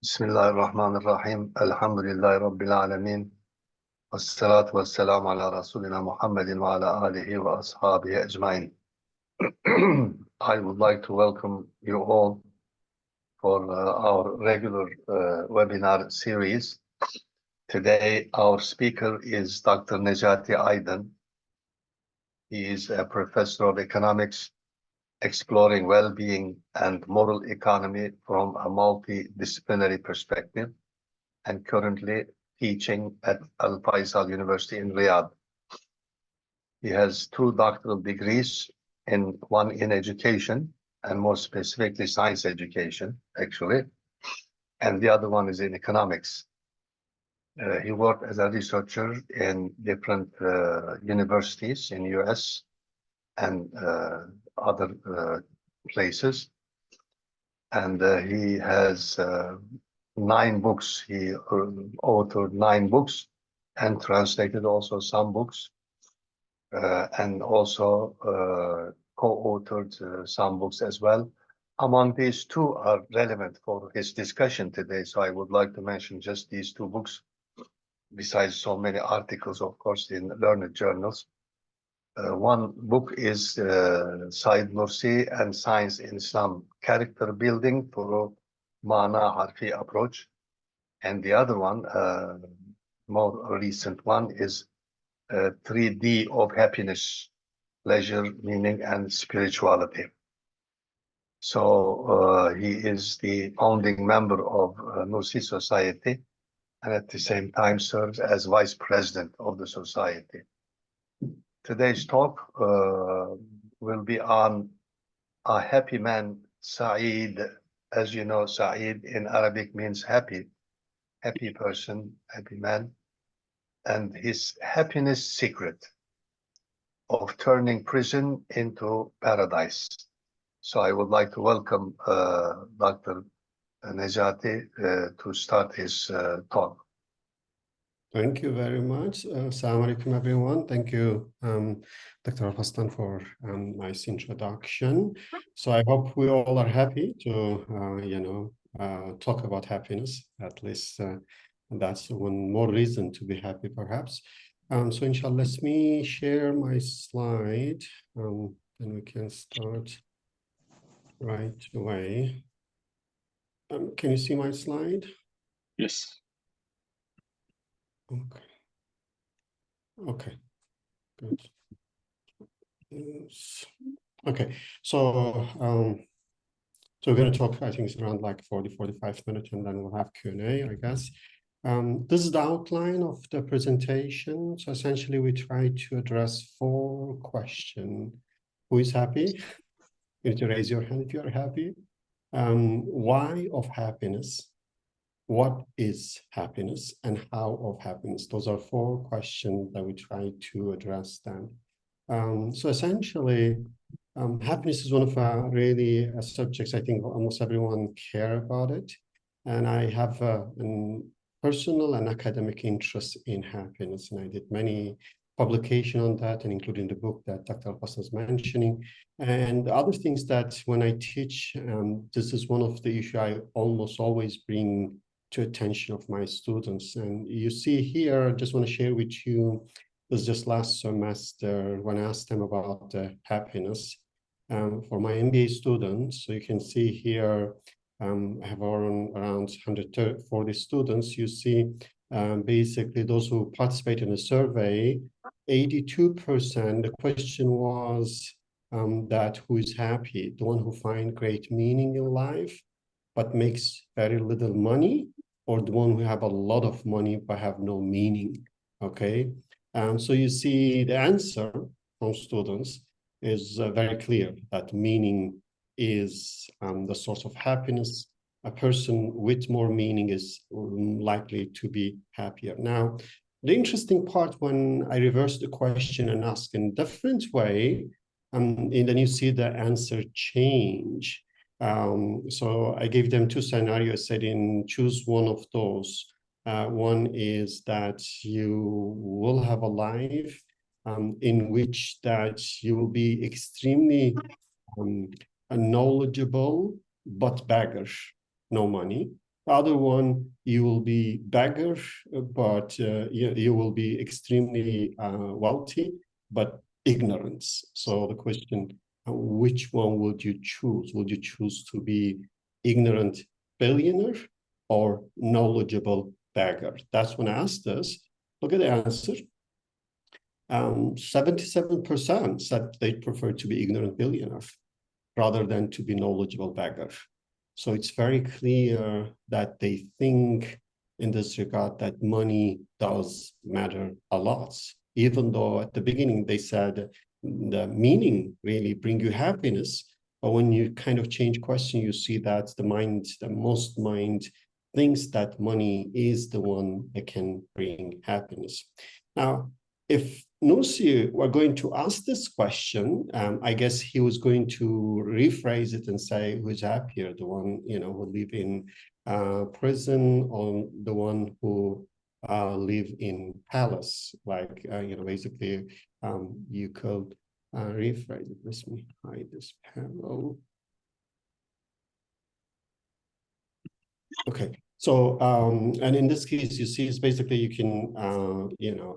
Bismillahirrahmanirrahim. Elhamdülillahi Rabbil alemin. Vessalatu vesselamu ala Resulina Muhammedin ve ala alihi ve ashabihi ecmain. I would like to welcome you all for our regular webinar series. Today, our speaker is Dr. Necati Aydin. He is a professor of economics, exploring well-being and moral economy from a multidisciplinary perspective, and currently teaching at Al Faisal University in Riyadh. He has 2 doctoral degrees, one in education, and more specifically science education, actually, and the other one is in economics. He worked as a researcher in different universities in US and other places, and he has 9 books. He authored 9 books and translated also some books, and also co-authored some books as well. Among these 2 are relevant for his discussion today, so I would like to mention just these 2 books, besides so many articles, of course, in learned journals. One book is Said Nursi and Science in Islam, Character Building through Mana Harfi Approach. And the other one, more recent one, is 3D of Happiness, Pleasure, Meaning, and Spirituality. So he is the founding member of Nursi Society, and at the same time serves as vice president of the society. Today's talk will be on a happy man, Said. As you know, Said in Arabic means happy person, happy man, and his happiness secret of turning prison into paradise. So I would like to welcome Dr. Necati to start his talk. Thank you very much. Assalamu alaikum, everyone. Thank you, Dr. Al-Fastan, for nice introduction. So I hope we all are happy to, talk about happiness. At least that's one more reason to be happy, perhaps. So inshallah, let me share my slide, and we can start right away. Can you see my slide? Yes. Okay, good. Yes. Okay, so we're going to talk, I think it's around like 40-45 minutes, and then we'll have Q&A, I guess. This is the outline of the presentation. So essentially, we try to address 4 questions. Who is happy? You need to raise your hand if you are happy. Why of happiness? What is happiness and how of happiness? Those are 4 questions that we try to address then. So essentially, happiness is one of really subjects I think almost everyone care about it. And I have a personal and academic interest in happiness. And I did many publications on that, and including the book that Dr. Al-Fastan is mentioning. And other things that when I teach, this is one of the issues I almost always bring to attention of my students. And you see here, I just want to share with you, this is just last semester when I asked them about happiness for my MBA students. So you can see here, I have around 140 students. You see basically those who participate in the survey, 82%, the question was that who is happy, the one who finds great meaning in life, but makes very little money, or the one who have a lot of money but have no meaning, okay? So you see the answer from students is very clear, that meaning is the source of happiness. A person with more meaning is likely to be happier. Now, the interesting part when I reverse the question and ask in a different way, and then you see the answer change. So I gave them 2 scenarios, said choose one of those. One is that you will have a life in which that you will be extremely knowledgeable, but beggar, no money. The other one, you will be beggar, but you will be extremely wealthy, but ignorance. So the question, which one would you choose? Would you choose to be ignorant billionaire or knowledgeable beggar? That's when I asked us. Look at the answer. 77% said they prefer to be ignorant billionaire rather than to be knowledgeable beggar. So it's very clear that they think in this regard that money does matter a lot, even though at the beginning they said the meaning really bring you happiness. But when you kind of change question, you see that most mind thinks that money is the one that can bring happiness. Now, if Nursi were going to ask this question, I guess he was going to rephrase it and say, who's happier, the one who live in prison or the one who live in palace? Like basically, you could rephrase it. Let me hide this panel. Okay. So, and in this case, you see, it's basically you can,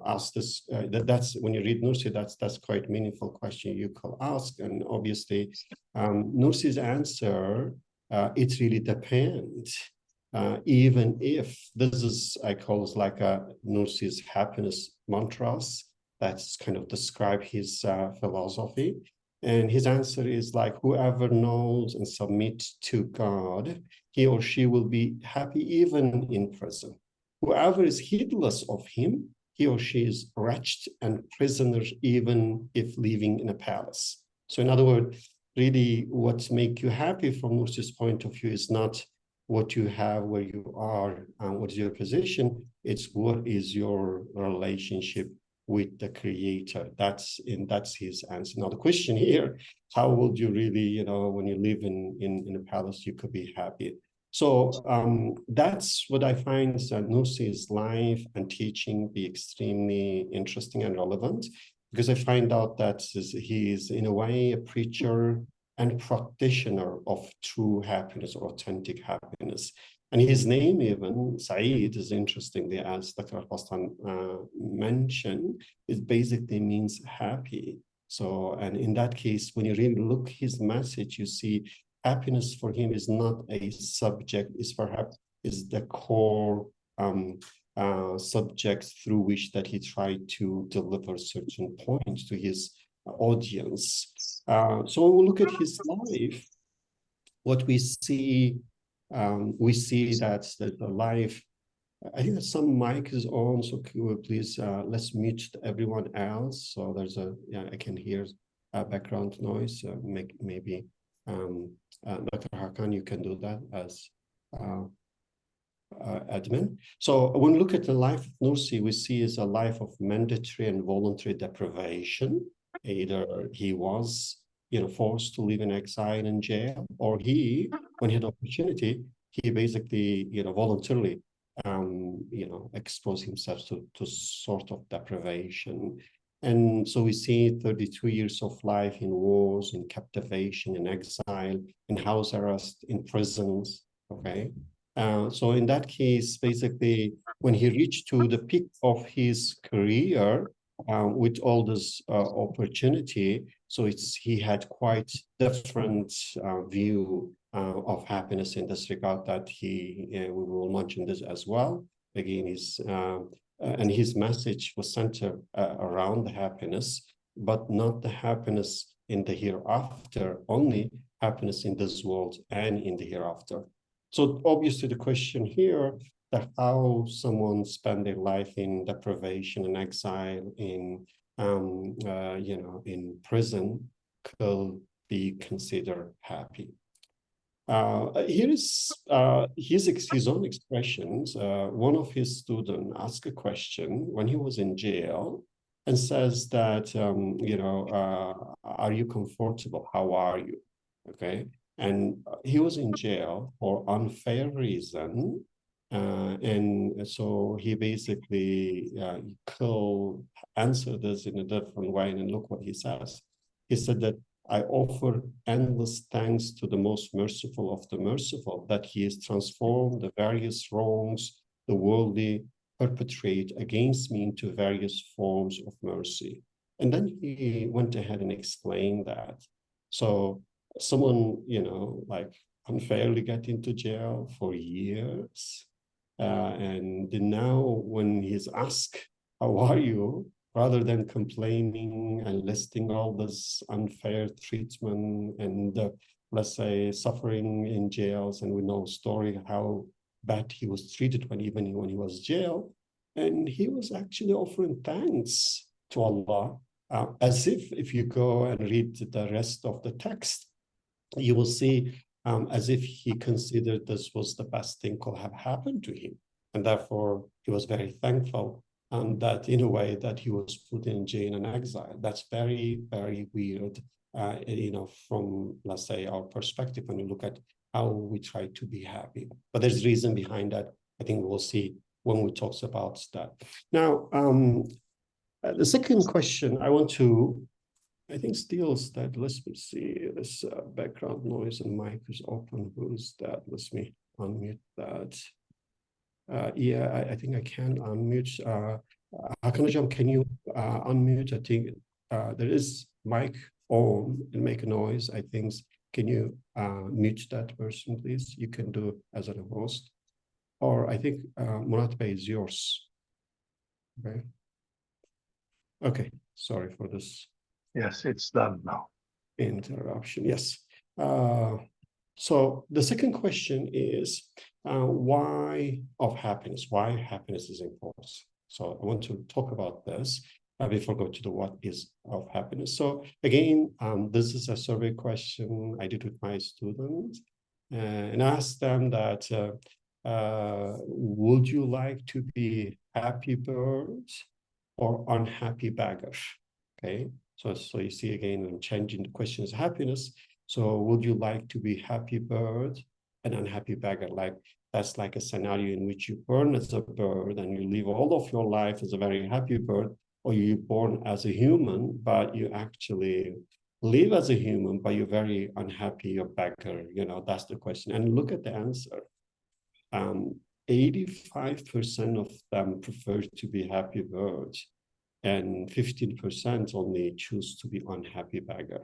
ask this. That's when you read Nursi, that's quite meaningful question you can ask, and obviously, Nursi's answer, it really depends. Even if this is, I call it like a Nursi's happiness mantras. That's kind of describe his philosophy, and his answer is like whoever knows and submits to God, he or she will be happy even in prison. Whoever is heedless of him, he or she is wretched and prisoner even if living in a palace. So in other words, really what makes you happy from Nursi's point of view is not what you have, where you are, and what is your position. It's what is your relationship with the creator. That's his answer. Now the question here, how would you really, when you live in a palace, you could be happy? So that's what I find that Nursi's life and teaching be extremely interesting and relevant, because I find out that he is in a way a preacher and practitioner of true happiness or authentic happiness. And his name even, Said, is interestingly, as Dr. Al-Bastan mentioned, it basically means happy. So, and in that case, when you really look his message, you see happiness for him is not a subject, is the core subject through which that he tried to deliver certain points to his audience. So when we look at his life, what we see that the life, I think that some mic is on, so please let's mute everyone else. So there's I can hear background noise. Maybe Dr. Hakan, you can do that as admin. So when we look at the life of Nursi, we see is a life of mandatory and voluntary deprivation. Either he was forced to live in exile in jail, or when he had opportunity, he basically voluntarily expose himself to sort of deprivation. And so we see 32 years of life in wars, in captivation, in exile, in house arrest, in prisons. Okay. So in that case, basically, when he reached to the peak of his career, with all this opportunity, so he had quite different view of happiness in this regard that we will mention this as well. Again, and his message was centered around the happiness, but not the happiness in the hereafter, only happiness in this world and in the hereafter. So obviously the question here, that how someone spend their life in deprivation and exile, in in prison, could be considered happy. Here is his own expressions. One of his students asked a question when he was in jail and says that, are you comfortable? How are you? Okay. And he was in jail for unfair reason. And so he basically could answer this in a different way. And look what he says. He said that I offer endless thanks to the most merciful of the merciful, that he has transformed the various wrongs the worldly perpetrate against me into various forms of mercy. And then he went ahead and explained that. So someone, like unfairly get into jail for years. And now when he's asked, how are you? Rather than complaining and listing all this unfair treatment and, let's say, suffering in jails, and we know story how bad he was treated when he was jailed, and he was actually offering thanks to Allah, as if you go and read the rest of the text, you will see as if he considered this was the best thing could have happened to him, and therefore he was very thankful. And that in a way that he was put in jail and exile. That's very, very weird, from, let's say, our perspective when we look at how we try to be happy. But there's reason behind that. I think we'll see when we talk about that. Now, the second question I want to, I think steals that. Let me see, this background noise and mic is open. Who's that? Let me unmute that. Yeah, I think I can unmute. Hakan Hocam, can you unmute? I think there is mic on and make a noise. I think, can you mute that person, please? You can do as a host. Or I think Murat Bey is yours. Okay. Okay, sorry for this. Yes, it's done now. Interruption, yes. So the second question is why happiness is important. So I want to talk about this before I go to the what is of happiness. So again, this is a survey question I did with my students, and I asked them that would you like to be happy bird or unhappy beggar? Okay, so you see again, I'm changing the question is happiness. So would you like to be happy bird and unhappy beggar? Like that's like a scenario in which you're born as a bird and you live all of your life as a very happy bird, or you're born as a human, but you actually live as a human, but you're very unhappy, you're beggar, that's the question. And look at the answer. 85% of them prefer to be happy birds, and 15% only choose to be unhappy beggar.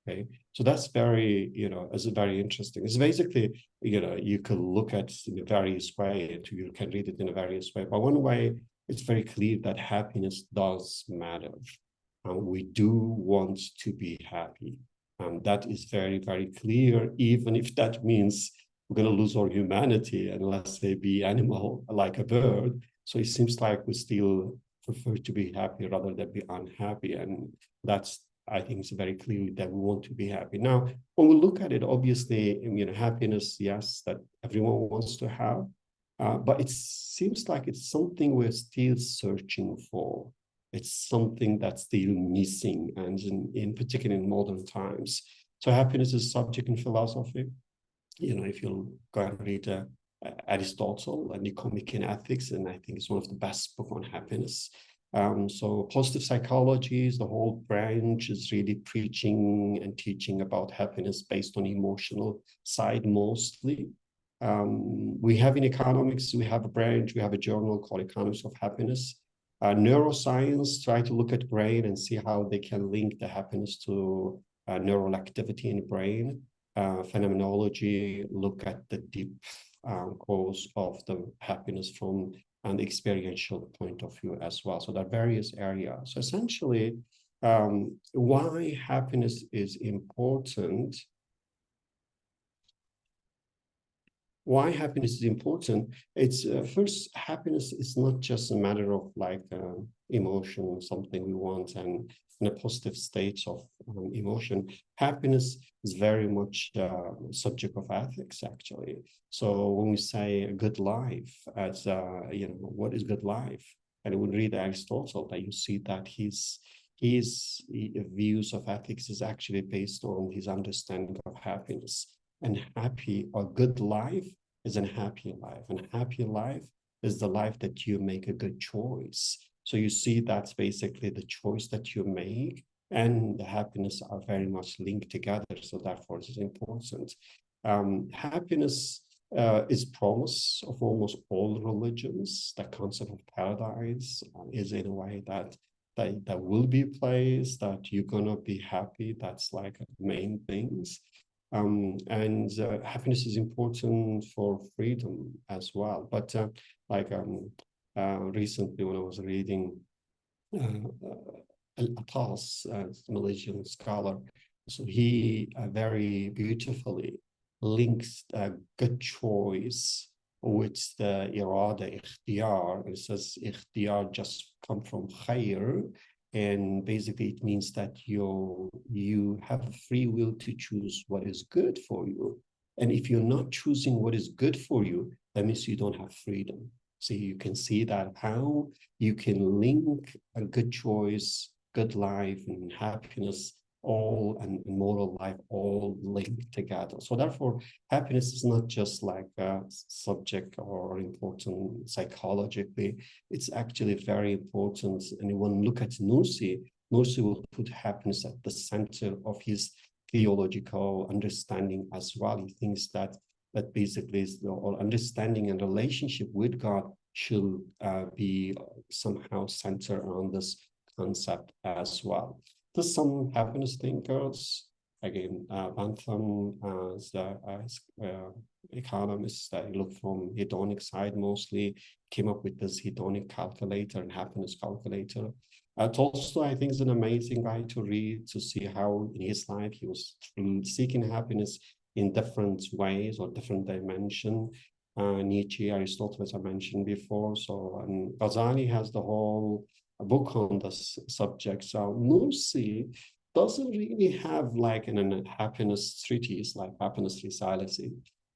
Okay, so that's very, it's very interesting. It's basically, you can look at it in a various way, you can read it in a various way. But one way, it's very clear that happiness does matter. We do want to be happy. That is very, very clear, even if that means we're going to lose our humanity and let's say be animal like a bird. So it seems like we still prefer to be happy rather than be unhappy. And that's, I think it's very clear that we want to be happy. Now, when we look at it, obviously, happiness, yes, that everyone wants to have, but it seems like it's something we're still searching for. It's something that's still missing, and in particular in modern times. So happiness is subject in philosophy. If you go and read Aristotle and Nicomachean Ethics, and I think it's one of the best books on happiness. So positive psychology is the whole branch is really preaching and teaching about happiness based on emotional side mostly. We have in economics, we have a branch, we have a journal called Economics of Happiness. Neuroscience try to look at brain and see how they can link the happiness to neural activity in the brain. Phenomenology look at the deep cause of the happiness from an experiential point of view as well. So there are various areas. So essentially, why happiness is important. Why happiness is important? It's first, happiness is not just a matter of like emotion, something we want, and in a positive state of emotion. Happiness is very much subject of ethics, actually. So when we say a good life, as what is good life? And we read Aristotle, that you see that his views of ethics is actually based on his understanding of happiness. And happy or good life is a happy life. And a happy life is the life that you make a good choice. So you see that's basically the choice that you make. and happiness are very much linked together. So therefore, it is important. Happiness is promise of almost all religions. The concept of paradise is in a way that that will be a place that you're gonna be happy. That's like main things. And happiness is important for freedom as well. But recently when I was reading Atas, a Malaysian scholar, so he very beautifully links good choice with the irada, ikhtiyar. It says ikhtiyar just come from khair, and basically it means that you have free will to choose what is good for you. And if you're not choosing what is good for you, that means you don't have freedom. So you can see that how you can link a good choice, good life, and happiness all, and moral life all linked together. So therefore, happiness is not just like a subject or important psychologically. It's actually very important. And when you look at Nursi, Nursi will put happiness at the center of his theological understanding as well. He thinks that basically is the understanding and relationship with God should be somehow centered around this concept as well. There's some happiness thinkers, again, Bantham as economists that look from hedonic side mostly, came up with this hedonic calculator and happiness calculator. Tolstoy, I think, is an amazing guy to read, to see how in his life he was seeking happiness in different ways or different dimension. Nietzsche, Aristotle, as I mentioned before. So Ghazali has the whole book on this subject. So Nursi doesn't really have like an happiness treatise, like happiness resiliency.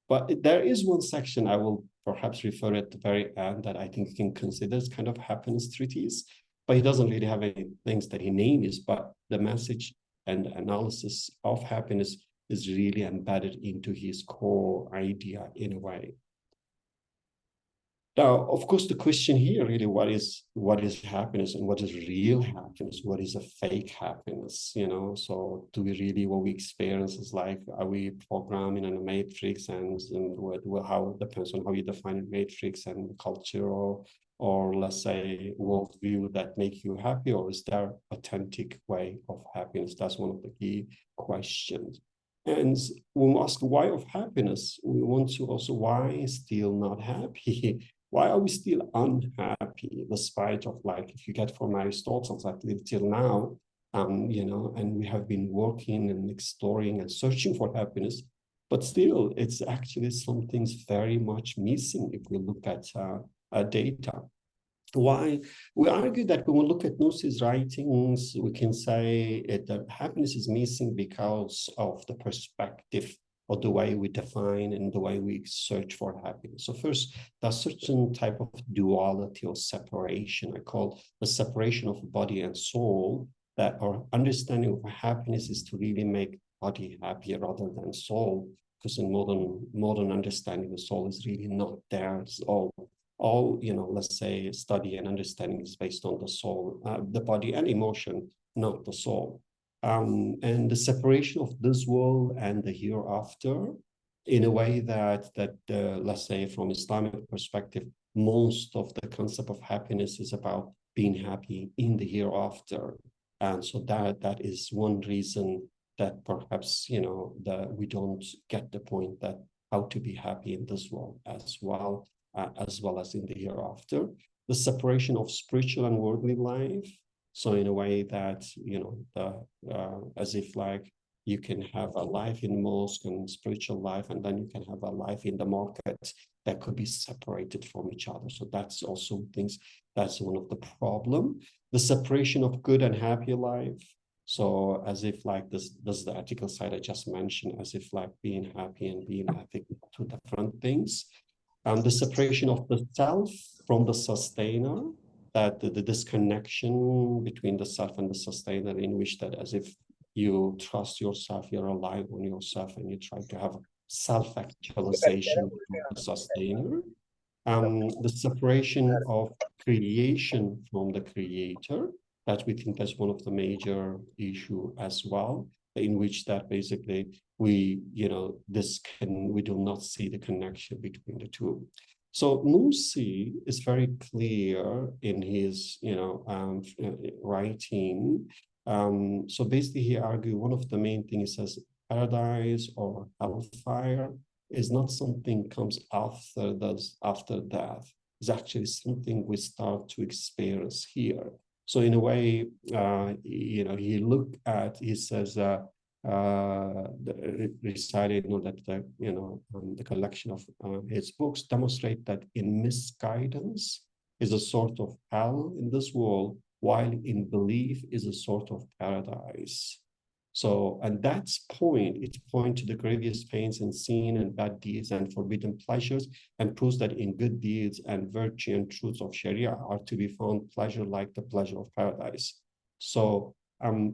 But there is one section I will perhaps refer at the very end that I think you can consider as kind of happiness treatise. But he doesn't really have any things that he names, but the message and analysis of happiness is really embedded into his core idea in a way. Now, of course, the question here really, what is happiness and what is real happiness? What is a fake happiness? You know, so do we really, what we experience is like, are we programming in a matrix, and how depends on how you define a matrix and culture, or let's say worldview that make you happy, or is there authentic way of happiness? That's one of the key questions. And when we ask why of happiness, we want to also, why still not happy? Why are we still unhappy, despite of like, if you get from Aristotle, that live till now, you know, and we have been working and exploring and searching for happiness, but still it's actually something's very much missing if we look at data. Why? We argue that when we look at Nursi's writings, we can say that happiness is missing because of the perspective or the way we define and the way we search for happiness. So first, there's certain type of duality or separation. I call the separation of body and soul, that our understanding of happiness is to really make body happier rather than soul, because in modern understanding, the soul is really not there. It's all, you know, let's say study and understanding is based on the soul, the body and emotion, not the soul. And the separation of this world and the hereafter, in a way that let's say from Islamic perspective, most of the concept of happiness is about being happy in the hereafter. And so that is one reason that perhaps, you know, that we don't get the point that how to be happy in this world as well as in the hereafter. The separation of spiritual and worldly life. So in a way that, you know, as if like you can have a life in mosque and spiritual life, and then you can have a life in the market that could be separated from each other. So that's also things, that's one of the problem. The separation of good and happy life. So as if like this is the ethical side I just mentioned, as if like being happy and being ethical, two different things. The separation of the self from the sustainer, that the disconnection between the self and the sustainer, in which that as if you trust yourself, you're alive on yourself, and you try to have self-actualization of the sustainer. The separation of creation from the creator, that we think that's one of the major issue as well, in which that basically we, we do not see the connection between the two. So Nursi is very clear in his, writing. So basically he argued one of the main things, he says, paradise or hellfire is not something comes after death. It's actually something we start to experience here. So in a way, he says, recited, the collection of his books demonstrate that in misguidance is a sort of hell in this world, while in belief is a sort of paradise. So, and that's it points to the grievous pains and sin and bad deeds and forbidden pleasures, and proves that in good deeds and virtue and truths of Sharia are to be found pleasure like the pleasure of paradise. So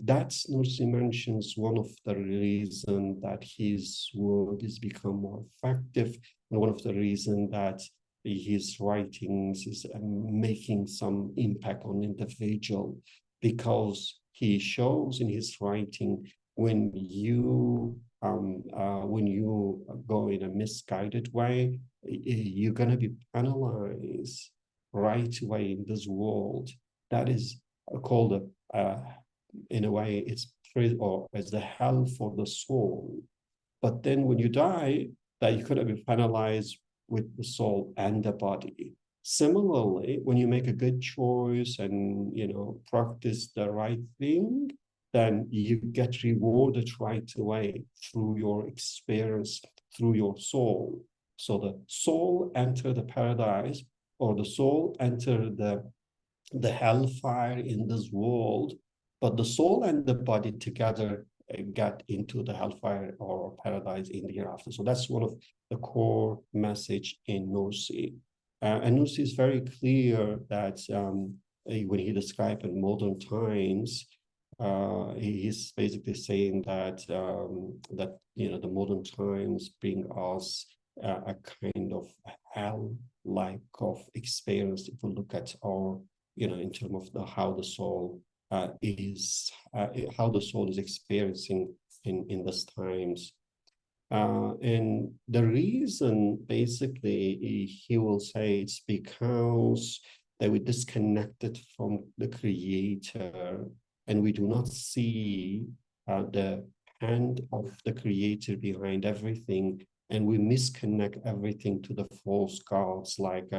that's Nursi mentions one of the reasons that his work is become more effective, and one of the reasons that his writings is making some impact on individual, because he shows in his writing when you go in a misguided way, you're going to be penalized right away in this world. That is called in a way, it's or as the hell for the soul. But then when you die, that you could have been penalized with the soul and the body. Similarly, when you make a good choice and practice the right thing, then you get rewarded right away through your experience, through your soul. So the soul enter the paradise, or the soul enter the hellfire in this world, but the soul and the body together get into the hellfire or paradise in the hereafter. So that's one of the core message in Nursi. And Nursi is very clear that when he described in modern times, he's basically saying that the modern times bring us a kind of hell-like of experience. If we look at our, in terms of how the soul is experiencing in these times. And the reason, basically, he will say it's because that we disconnected from the Creator, and we do not see the hand of the Creator behind everything, and we misconnect everything to the false gods like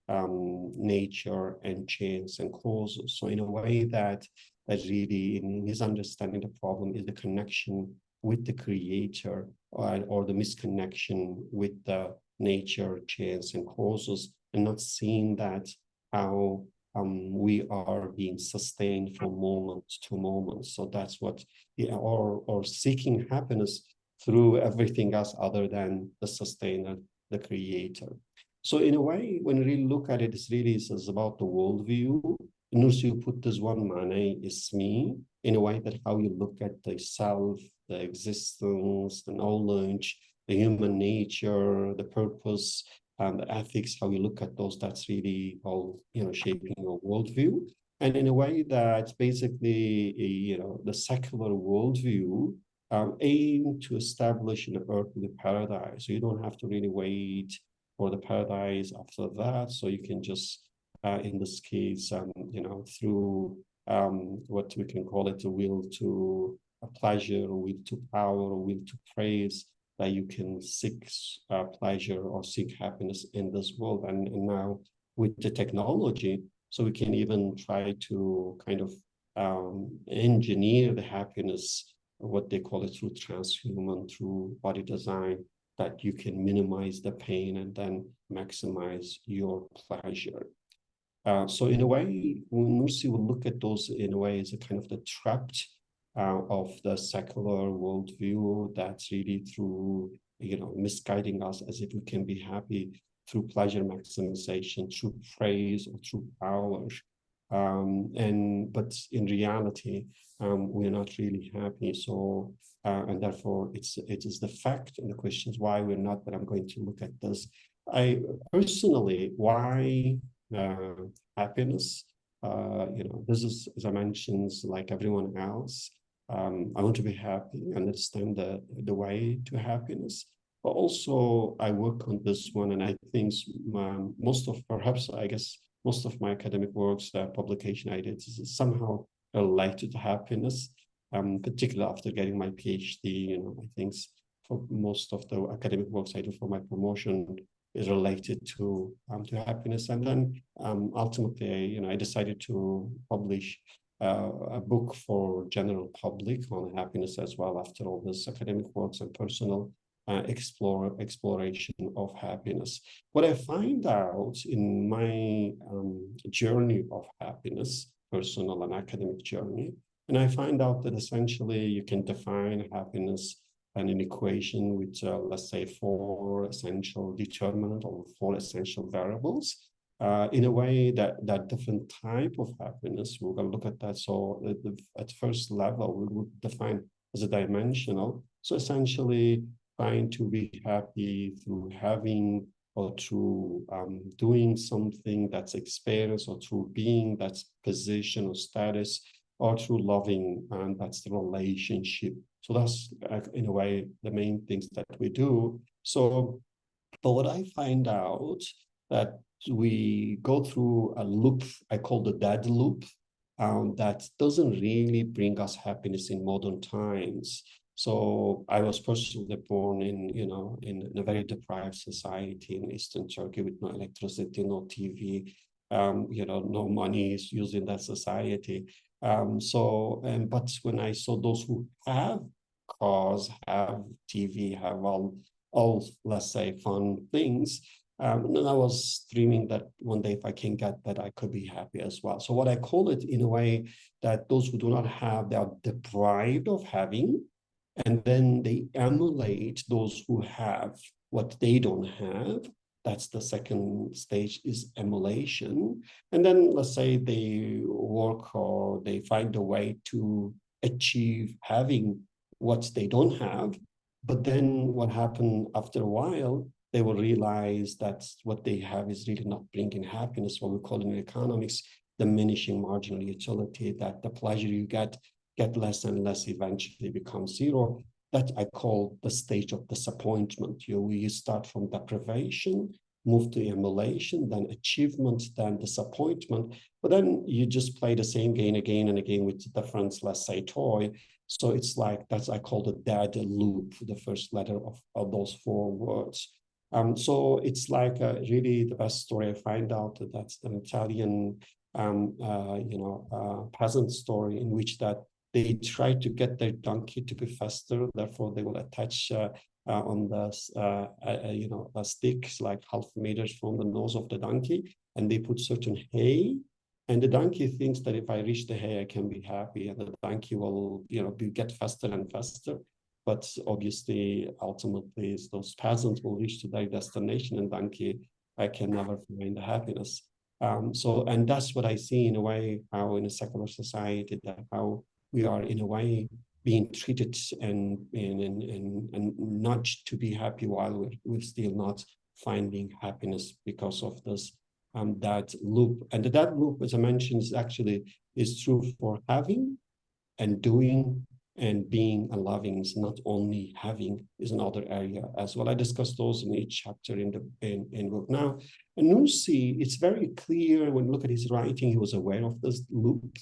nature and chance and causes. So in a way that really, in his understanding, the problem is the connection with the Creator, or the misconnection with the nature, chance, and causes, and not seeing that how we are being sustained from moment to moment. So that's what, or seeking happiness through everything else other than the sustainer, the Creator. So in a way, when we really look at it, it's about the worldview. Nursi put this one mane is me, in a way that how you look at the self, the existence, the knowledge, the human nature, the purpose, and the ethics, how you look at those, that's really all, shaping your worldview. And in a way that basically, the secular worldview aim to establish an earthly paradise. So you don't have to really wait for the paradise after that. So you can just, in this case, through what we can call it, a will to a pleasure, or will to power, or will to praise, that you can seek pleasure or seek happiness in this world. And now with the technology, so we can even try to kind of engineer the happiness, what they call it, through transhuman, through body design, that you can minimize the pain and then maximize your pleasure. So in a way, Nursi will look at those in a way as a kind of the trapped of the secular worldview, that's really through, misguiding us as if we can be happy through pleasure maximization, through praise, or through power. But in reality, we're not really happy. So, and therefore it is the fact, and the question is why we're not, but I'm going to look at this. I personally, why happiness? this is, as I mentioned, like everyone else. I want to be happy, understand the way to happiness. But also, I work on this one, and I think most of my academic works, publication I did, is somehow related to happiness. Particularly after getting my PhD, I think for most of the academic works I do for my promotion is related to happiness. And then ultimately, I decided to publish a book for general public on happiness as well, after all this academic works and personal exploration of happiness. What I find out in my journey of happiness, personal and academic journey, and I find out that essentially you can define happiness and an equation with, let's say, 4 essential determinant or 4 essential variables. In a way that different type of happiness, we're going to look at that. So at first level, we would define as a dimensional. So essentially trying to be happy through having or through doing something that's experience, or through being that's position or status, or through loving, and that's the relationship. So that's in a way the main things that we do. So, but what I find out that we go through a loop, I call the dead loop, that doesn't really bring us happiness in modern times. So I was personally born in a very deprived society in Eastern Turkey, with no electricity, no TV, no money is used in that society. But when I saw those who have cars, have TV, have all let's say fun things, and I was dreaming that one day if I can get that, I could be happy as well. So what I call it in a way that those who do not have, they are deprived of having, and then they emulate those who have what they don't have. That's the second stage, is emulation. And then let's say they work or they find a way to achieve having what they don't have. But then what happened after a while, they will realize that what they have is really not bringing happiness, what we call in economics, diminishing marginal utility, that the pleasure you get less and less, eventually becomes zero. That I call the stage of disappointment. You start from deprivation, move to emulation, then achievement, then disappointment. But then you just play the same game again and again with different, let's say, toy. So it's like, I call the dead loop, the first letter of those 4 words. So it's like really the best story I find out, that's an Italian peasant story, in which that they try to get their donkey to be faster. Therefore, they will attach on the sticks like half meters from the nose of the donkey, and they put certain hay. And the donkey thinks that if I reach the hay, I can be happy, and the donkey will, get faster and faster. But obviously, ultimately, those peasants will reach to their destination, and donkey, I can never find the happiness. And that's what I see in a way, how in a secular society, that how we are in a way being treated and nudged to be happy, while we're still not finding happiness because of this that loop. And that loop, as I mentioned, is true for having and doing and being and loving. Is not only having, is another area as well. I discussed those in each chapter in the book. Now, and Nursi, it's very clear when you look at his writing, he was aware of this loop.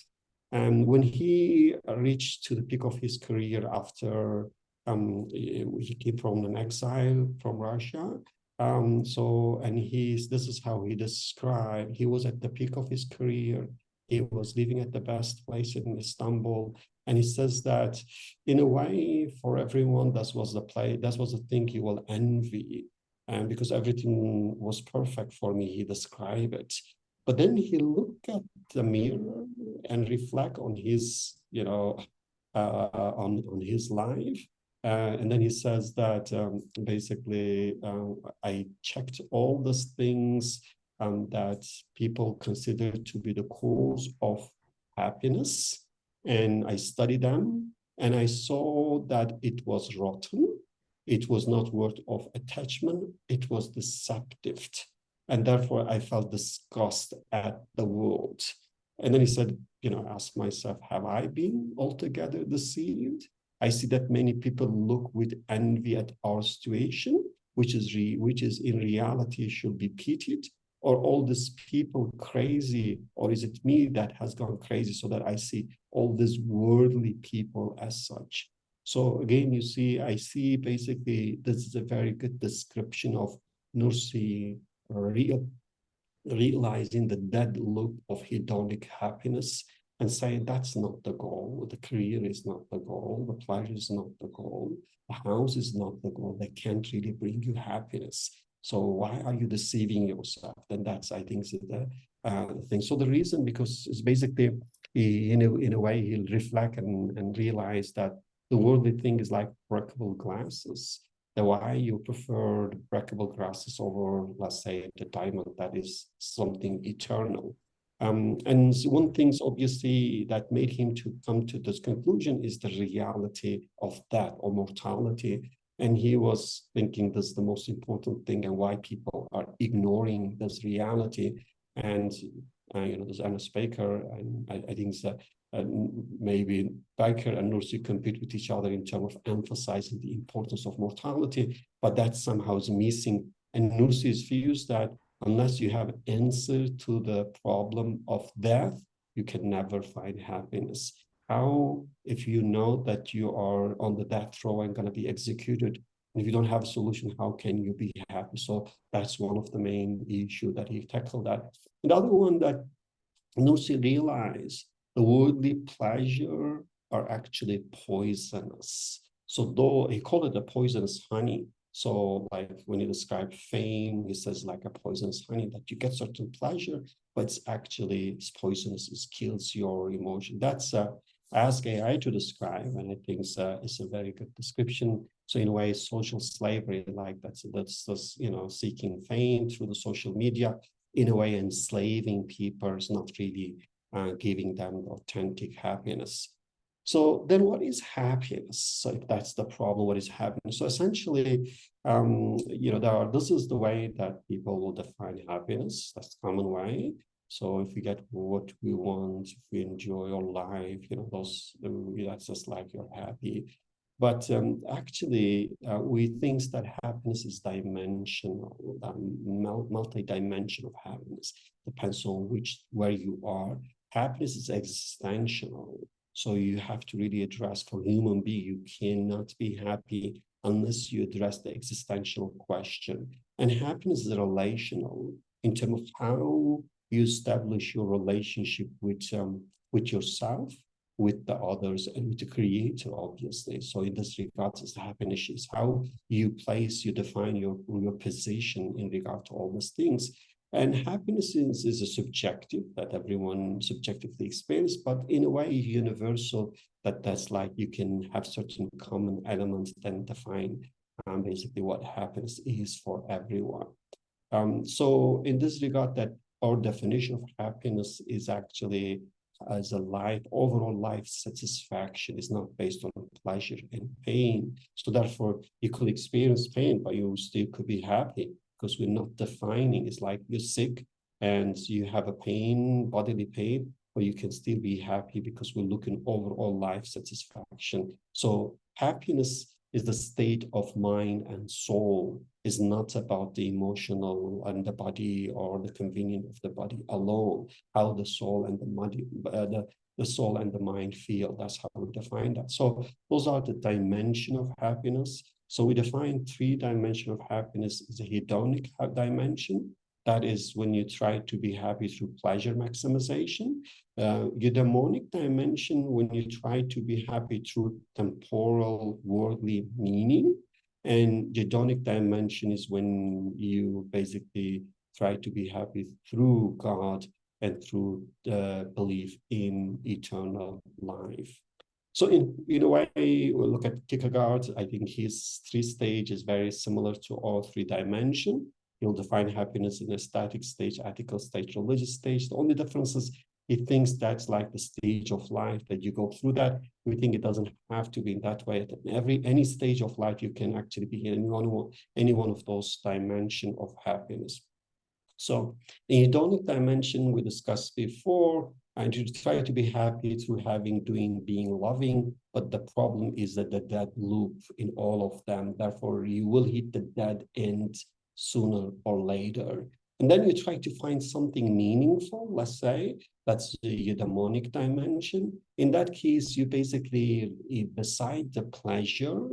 And when he reached to the peak of his career after he came from an exile from Russia, this is how he described, he was at the peak of his career. He was living at the best place in Istanbul. And he says that in a way, for everyone, that was the thing he will envy. And because everything was perfect for me, he described it. But then he looked at the mirror and reflect on his, on his life. And then he says that basically, I checked all those things that people consider to be the cause of happiness, and I studied them, and I saw that it was rotten. It was not worth of attachment. It was deceptive. And therefore, I felt disgust at the world. And then he said, you know, I asked myself, have I been altogether deceived? I see that many people look with envy at our situation, which is in reality should be pitied. Or all these people crazy, or is it me that has gone crazy so that I see all these worldly people as such? So again, you see, I see basically this is a very good description of Nursi realizing the dead loop of hedonic happiness and saying that's not the goal, the career is not the goal, the pleasure is not the goal, the house is not the goal, they can't really bring you happiness. So why are you deceiving yourself? Then that's, I think, the thing. So the reason, because it's basically, in a way, he'll reflect and realize that the worldly thing is like breakable glasses. The why you prefer the breakable glasses over, let's say, the diamond that is something eternal. And one thing, obviously, that made him to come to this conclusion is the reality of death or mortality. And he was thinking this is the most important thing and why people are ignoring this reality. And, you know, there's Anna Baker, and I think that maybe Baker and Nursi compete with each other in terms of emphasizing the importance of mortality, but that somehow is missing. And Nursi's views that unless you have an answer to the problem of death, you can never find happiness. How, if you know that you are on the death row and going to be executed, and if you don't have a solution, how can you be happy? So that's one of the main issues that he tackled that. Another one that Nursi realized, the worldly pleasure are actually poisonous. So though he called it a poisonous honey, so like when he describes fame, he says like a poisonous honey that you get certain pleasure, but it's poisonous, it kills your emotion. That's ask AI to describe, and I think it's a very good description. So in a way, social slavery, like that's you know, seeking fame through the social media, in a way enslaving people, is not really giving them authentic happiness. So then what is happiness? So if that's the problem, what is happiness? So essentially, you know, this is the way that people will define happiness. That's the common way. So if we get what we want, if we enjoy our life, you know, that's just like you're happy. But actually, we think that happiness is dimensional, multi-dimensional happiness. Depends on where you are. Happiness is existential. So you have to really address, for human being, you cannot be happy unless you address the existential question. And happiness is relational in terms of how you establish your relationship with yourself, with the others, and with the creator, obviously. So in this regard, happiness is how you define your position in regard to all these things. And happiness is a subjective that everyone subjectively experiences, but in a way universal, that's like you can have certain common elements that define basically what happiness is for everyone. So in this regard, that our definition of happiness is actually as a overall life satisfaction, is not based on pleasure and pain. So therefore, you could experience pain, but you still could be happy, because we're not defining. It's like you're sick and you have a pain, bodily pain, but you can still be happy because we're looking overall life satisfaction. So happiness is the state of mind and soul. Is not about the emotional and the body or the convenience of the body alone. How the soul and the body, the soul and the mind feel. That's how we define that. So those are the dimension of happiness. So we define 3 dimensions of happiness as a hedonic dimension. That is when you try to be happy through pleasure maximization. Eudaimonic dimension, when you try to be happy through temporal worldly meaning. And hedonic dimension is when you basically try to be happy through God and through the belief in eternal life. So in a way, we'll look at Kierkegaard. I think his 3 stage is very similar to all 3 dimensions. He'll define happiness in a static stage, ethical stage, religious stage. The only difference is he thinks that's like the stage of life that you go through that. We think it doesn't have to be in that way. At any stage of life, you can actually be in any one of those dimensions of happiness. So the hedonic dimension we discussed before, and you try to be happy through having, doing, being, loving. But the problem is that the dead loop in all of them. Therefore, you will hit the dead end sooner or later. And then you try to find something meaningful, let's say, that's the eudaimonic dimension. In that case, you basically, beside the pleasure,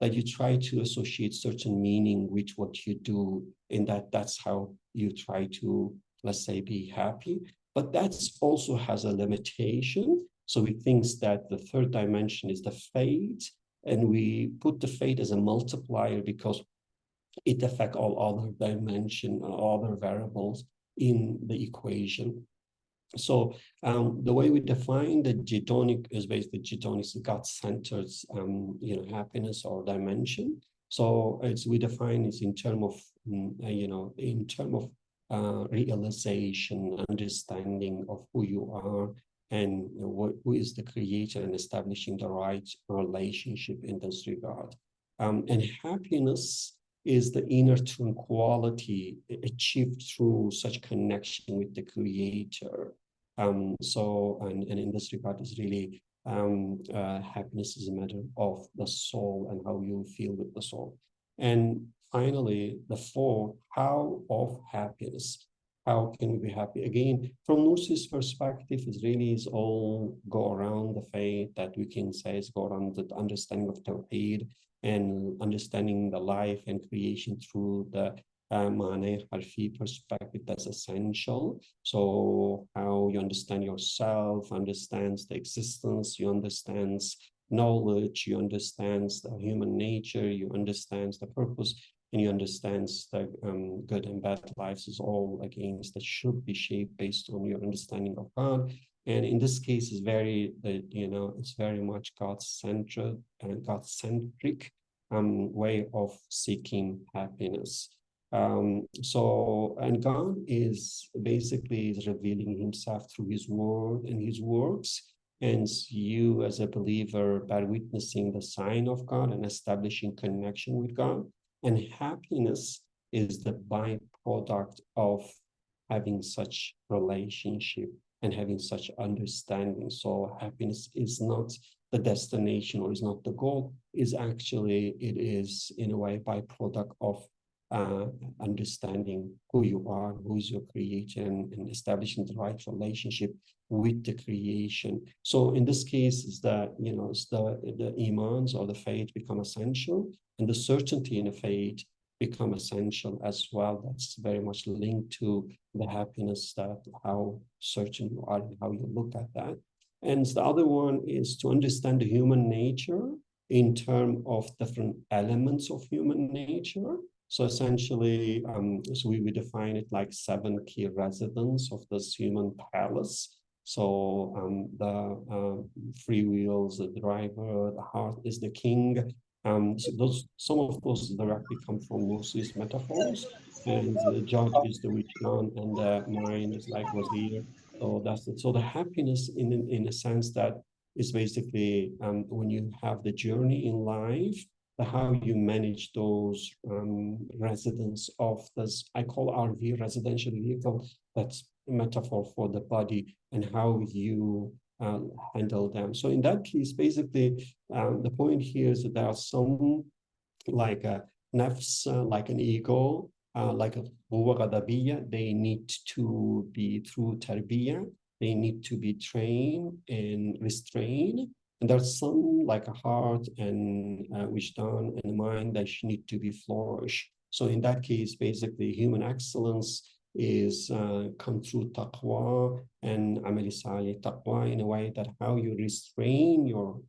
that you try to associate certain meaning with what you do, in that's how you try to, let's say, be happy. But that also has a limitation. So we think that the third dimension is the fate, and we put the fate as a multiplier because it affects all other dimension, other variables in the equation. So the way we define the hedonic is basically hedonic is God-centered, happiness or dimension. So we define it in terms of, realization, understanding of who you are, and who is the creator, and establishing the right relationship in this regard. And happiness is the inner tranquility achieved through such connection with the creator. And in this regard is really happiness is a matter of the soul and how you feel with the soul. And finally, the fourth, how of happiness. How can we be happy? Again, from Nursi's perspective, it really is all go around the faith that we can say is go around the understanding of Tawheed and understanding the life and creation through the Ma'aneh Harfi perspective. That's essential. So how you understand yourself, understands the existence, you understand knowledge, you understand the human nature, you understand the purpose, and you understand the good and bad lives is all against that should be shaped based on your understanding of God. And in this case, it's very, it's very much God-centered and God-centric way of seeking happiness. And God is basically revealing himself through his word and his works. And you as a believer, by witnessing the sign of God and establishing connection with God. And happiness is the byproduct of having such relationship and having such understanding. So happiness is not the destination or is not the goal, is actually, it is in a way byproduct of understanding who you are, who is your creator, and establishing the right relationship with the creation. So in this case, is that it's the imans or the faith become essential, and the certainty in the faith become essential as well. That's very much linked to the happiness, that how certain you are and how you look at that. And the other one is to understand the human nature in terms of different elements of human nature. So essentially, so we define it like 7 key residents of this human palace. So the free will is the driver, the heart is the king. So some of those directly come from Nursi's metaphors, and the judge is the Wijdan, and the mind is like Wazir. So that's it. So the happiness, in a sense, that is basically when you have the journey in life, how you manage those residents of this, I call RV, residential vehicle, that's a metaphor for the body, and how you handle them. So in that case, basically, the point here is that there are some like a nafs, like an ego, like a quwwa ghadabiyya, they need to be through tarbiyah, they need to be trained and restrained. And there's some like a heart and wijdan and mind that need to be flourished. So in that case, basically, human excellence is come through taqwa and amali salih. Taqwa in a way that how you restrain your,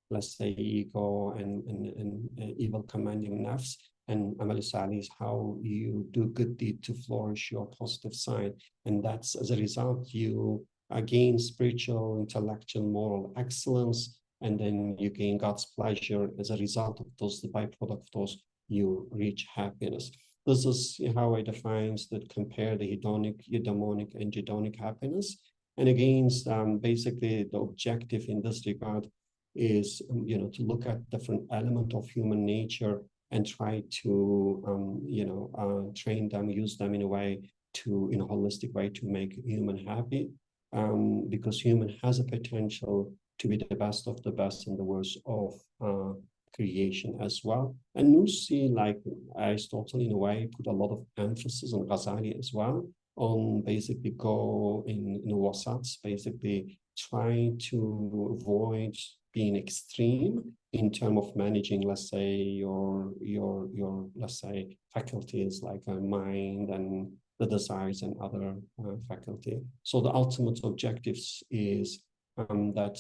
let's say, ego and evil commanding nafs, and amal salih is how you do good deed to flourish your positive side. And that's as a result, you gain spiritual, intellectual, moral excellence, and then you gain God's pleasure. As a result of those, the byproduct of those, you reach happiness. This is how I define that compare the hedonic, eudaimonic, and hedonic happiness. And again, basically the objective in this regard is, to look at different element of human nature and try to, train them, use them in a way to, in a holistic way to make human happy. because human has a potential to be the best of the best and the worst of creation as well. And Nursi, like Aristotle in a way, put a lot of emphasis on Ghazali as well, on basically go in wasats, basically try to avoid being extreme in terms of managing, let's say, your let's say faculties like mind and the desires and other faculty. So the ultimate objectives is that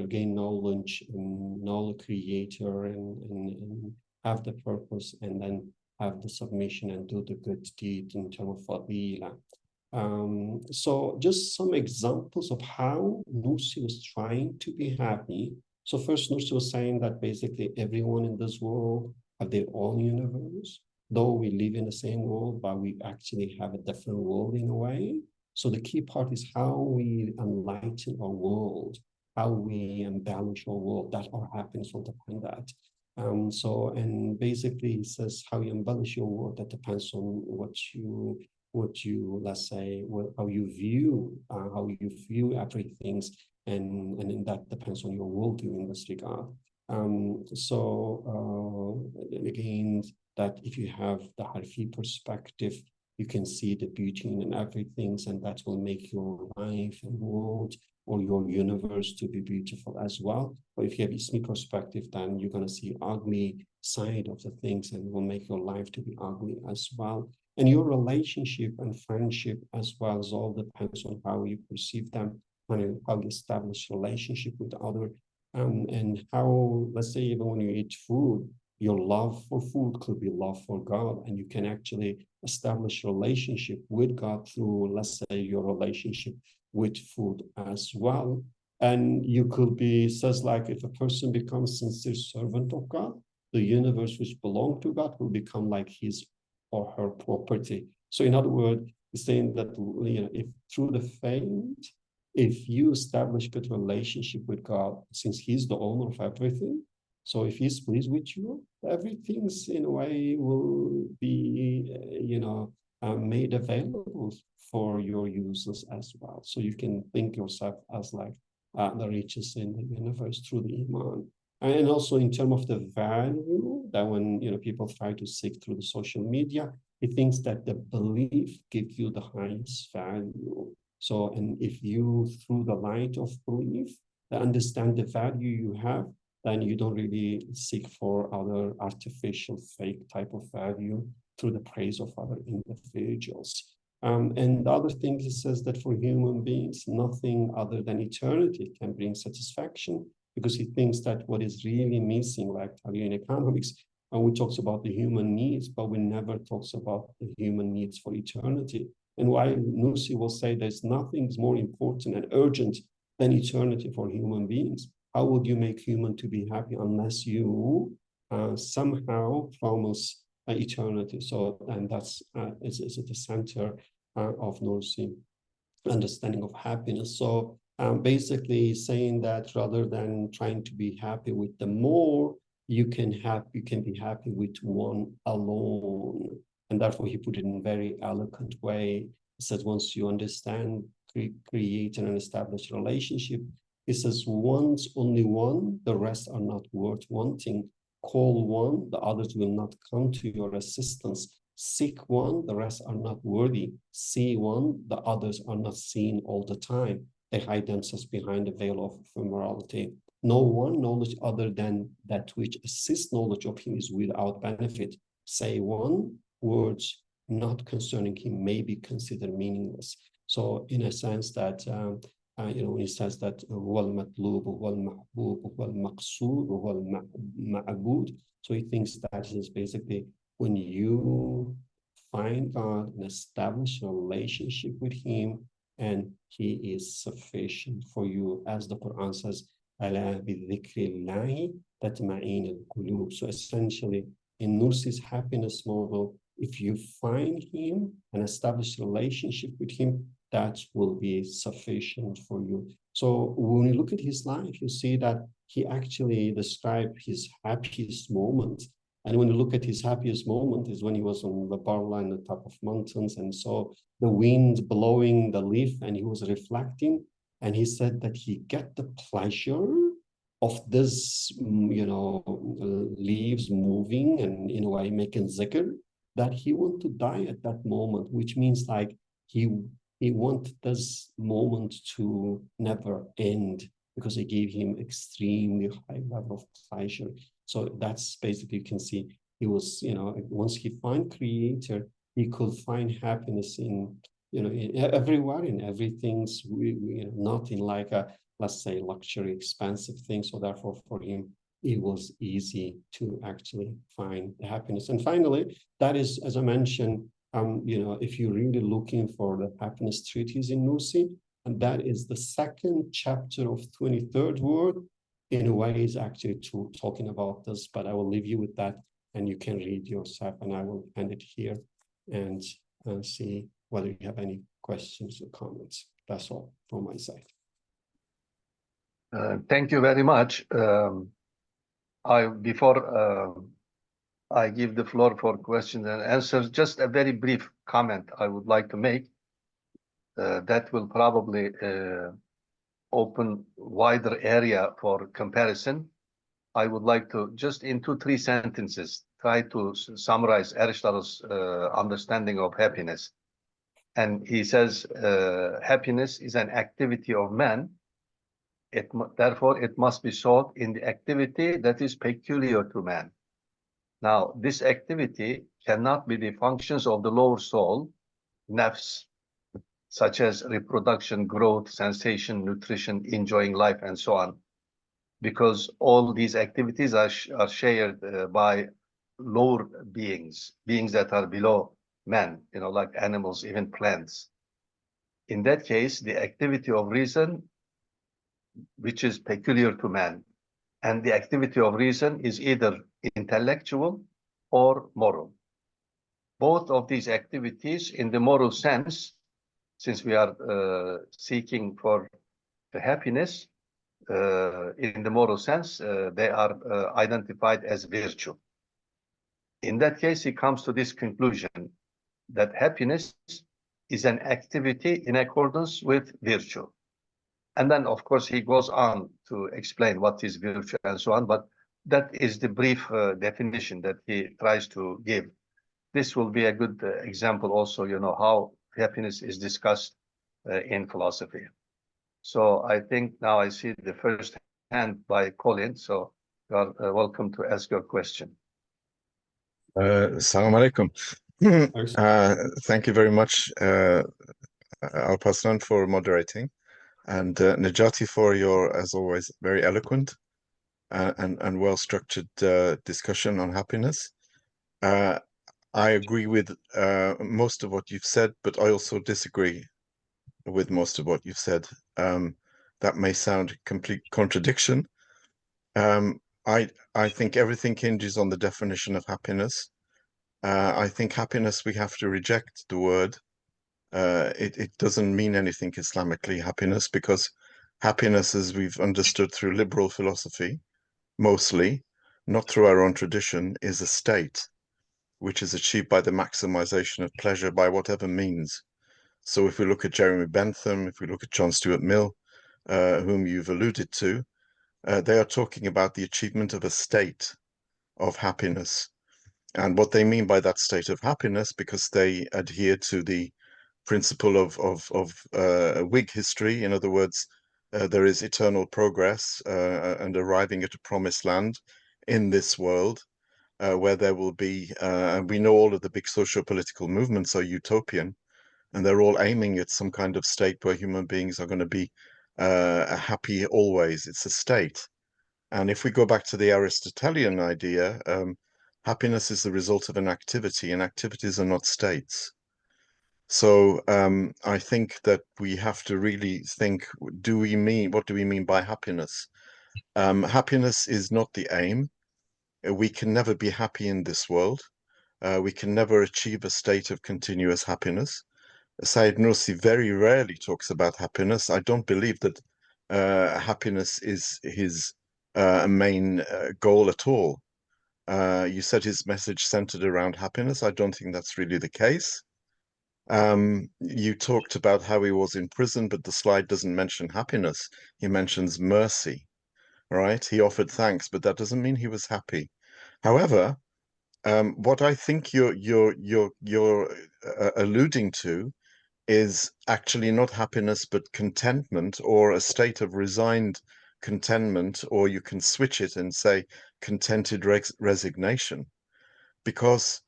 gain knowledge and know the creator and have the purpose, and then have the submission and do the good deed in terms of fadila. So just some examples of how Nursi was trying to be happy. So first, Nursi was saying that basically everyone in this world have their own universe, though we live in the same world, but we actually have a different world in a way. So the key part is how we enlighten our world, how we embellish our world, that our happiness will depend on that. And basically he says how you embellish your world, that depends on what you let's say, how you view everything, and that depends on your worldview in this regard. Again, that if you have the Harfi perspective, you can see the beauty in everything, and that will make your life and world or your universe to be beautiful as well. But if you have Ismi perspective, then you're going to see ugly side of the things, and will make your life to be ugly as well. And your relationship and friendship as well as all depends on how you perceive them, and how you establish relationship with other, and how, let's say, even when you eat food, your love for food could be love for God, and you can actually establish relationship with God through, let's say, your relationship with food as well. And you could be, says like, if a person becomes sincere servant of God, the universe which belongs to God will become like his or her property. So in other words, he's saying that if through the faith, if you establish good relationship with God, since he's the owner of everything, so if he's pleased with you, everything's in a way will be, made available for your users as well. So you can think yourself as like the richest in the universe through the Iman. And also in terms of the value, that when people try to seek through the social media, he thinks that the belief gives you the highest value. So, and if you, through the light of belief, understand the value you have, then you don't really seek for other artificial, fake type of value through the praise of other individuals. And the other thing, he says that for human beings, nothing other than eternity can bring satisfaction, because he thinks that what is really missing, like in economics, and we talks about the human needs, but we never talks about the human needs for eternity. And why Nursi will say there's nothing more important and urgent than eternity for human beings. How would you make human to be happy unless you somehow promise eternity? So, and that's is at the center of Nursi understanding of happiness. So basically saying that rather than trying to be happy with the more, you can be happy with one alone. And therefore he put it in a very eloquent way. He says once you understand, create and establish a relationship, he says once only one, the rest are not worth wanting. Call one, the others will not come to your assistance. Seek one, the rest are not worthy. See one, the others are not seen all the time. They hide themselves behind the veil of ephemerality. No one knowledge other than that which assists knowledge of him is without benefit. Say one, words not concerning him may be considered meaningless. So in a sense that, he says that وَالْمَطْلُوبُ وَالْمَحْبُوبُ وَالْمَقْصُودُ وَالْمَعْبُودُ. So he thinks that is basically when you find God and establish a relationship with him, and he is sufficient for you, as the Quran says, أَلَا بِذِكْرِ اللَّهِ تَطْمَئِنُّ الْقُلُوبُ. So essentially, in Nursi's happiness model, if you find him and establish a relationship with him, that will be sufficient for you. So when you look at his life, you see that he actually described his happiest moment. And when you look at his happiest moment is when he was on the Barla in the top of mountains and saw the wind blowing the leaf, and he was reflecting And he said that he get the pleasure of this, leaves moving and in a way making zikr, that he want to die at that moment, which means like he want this moment to never end because it gave him extremely high level of pleasure. So that's basically, you can see he was, once he find creator, he could find happiness in, in everywhere, in everything's, not in like a, let's say, luxury, expensive thing. So therefore, for him, it was easy to actually find the happiness. And finally, that is, as I mentioned, if you're really looking for the happiness treatise in Nursi, and that is the second chapter of 23rd word, in a way is actually talking about this, but I will leave you with that and you can read yourself, and I will end it here and see whether you have any questions or comments. That's all from my side. Thank you very much. Before I give the floor for questions and answers, just a very brief comment I would like to make that will probably open wider area for comparison. I would like to just in 2-3 sentences try to summarize Aristotle's understanding of happiness. And he says happiness is an activity of man. Therefore, it must be sought in the activity that is peculiar to man. Now, this activity cannot be the functions of the lower soul, nafs, such as reproduction, growth, sensation, nutrition, enjoying life, and so on, because all these activities are shared by lower beings that are below man, like animals, even plants. In that case, the activity of reason, which is peculiar to man, and the activity of reason is either intellectual or moral. Both of these activities, in the moral sense, since we are seeking for the happiness, in the moral sense, they are identified as virtue. In that case, he comes to this conclusion that happiness is an activity in accordance with virtue. And then, of course, he goes on to explain what is virtue and so on, but that is the brief definition that he tries to give. This will be a good example also, how happiness is discussed in philosophy. So I think now I see the first hand by Colin, so you are welcome to ask your question. Assalamu alaikum. Thank you very much, Alparslan, for moderating, and Necati for your, as always, very eloquent and well-structured discussion on happiness. I agree with most of what you've said, but I also disagree with most of what you've said. That may sound complete contradiction. I think everything hinges on the definition of happiness. I think happiness, we have to reject the word. It doesn't mean anything Islamically, happiness, because happiness, as we've understood through liberal philosophy, mostly, not through our own tradition, is a state which is achieved by the maximization of pleasure by whatever means. So if we look at Jeremy Bentham, if we look at John Stuart Mill, whom you've alluded to, they are talking about the achievement of a state of happiness. And what they mean by that state of happiness, because they adhere to the principle of Whig history, in other words, there is eternal progress and arriving at a promised land in this world, where there will be, we know all of the big socio-political movements are utopian, and they're all aiming at some kind of state where human beings are going to be happy always. It's a state. And if we go back to the Aristotelian idea, happiness is the result of an activity, and activities are not states. So I think that we have to really think, what do we mean by happiness? Happiness is not the aim. We can never be happy in this world. We can never achieve a state of continuous happiness. Said Nursi very rarely talks about happiness. I don't believe that happiness is his main goal at all. You said his message centered around happiness. I don't think that's really the case. You talked about how he was in prison, but the slide doesn't mention happiness. He mentions mercy, right? He offered thanks, but that doesn't mean he was happy. However, what I think you're alluding to is actually not happiness, but contentment, or a state of resigned contentment, or you can switch it and say contented resignation, because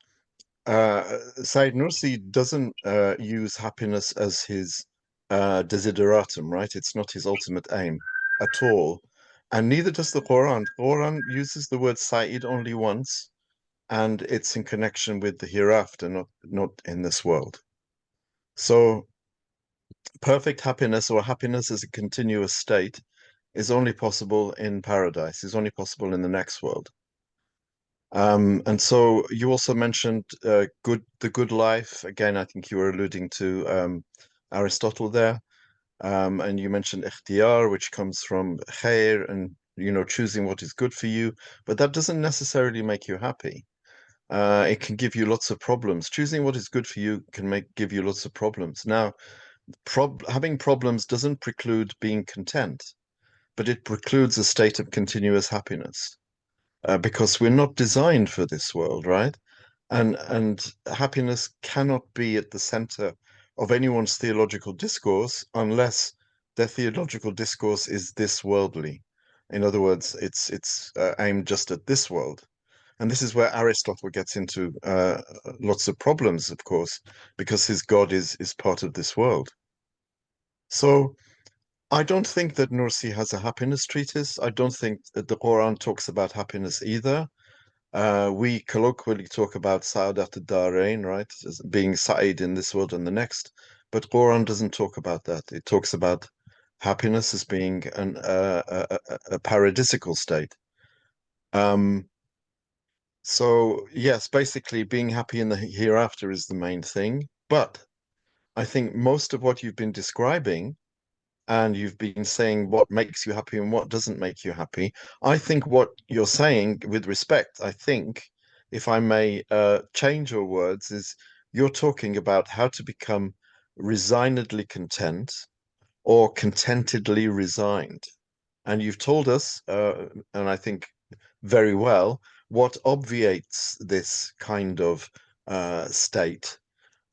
Said Nursi doesn't use happiness as his desideratum, right? It's not his ultimate aim at all. And neither does the Quran. The Quran uses the word Said only once, and it's in connection with the hereafter, not in this world. So perfect happiness, or happiness as a continuous state, is only possible in paradise, is only possible in the next world. And so you also mentioned the good life. Again, I think you were alluding to Aristotle there. And you mentioned ikhtiyar, which comes from khair, and choosing what is good for you, but that doesn't necessarily make you happy. It can give you lots of problems. Choosing what is good for you can give you lots of problems. Now, having problems doesn't preclude being content, but it precludes a state of continuous happiness, because we're not designed for this world, right? And happiness cannot be at the center of anyone's theological discourse unless their theological discourse is this worldly. In other words, it's aimed just at this world. And this is where Aristotle gets into lots of problems, of course, because his God is part of this world. So I don't think that Nursi has a happiness treatise. I don't think that the Quran talks about happiness either. We colloquially talk about Sa'adat ad-Darain, right, as being Sa'id in this world and the next, but Quran doesn't talk about that. It talks about happiness as being a paradisical state. So yes, basically being happy in the hereafter is the main thing. But I think most of what you've been describing, and you've been saying what makes you happy and what doesn't make you happy, I think what you're saying, with respect, I think, if I may change your words, is you're talking about how to become resignedly content or contentedly resigned. And you've told us, and I think very well, what obviates this kind of state.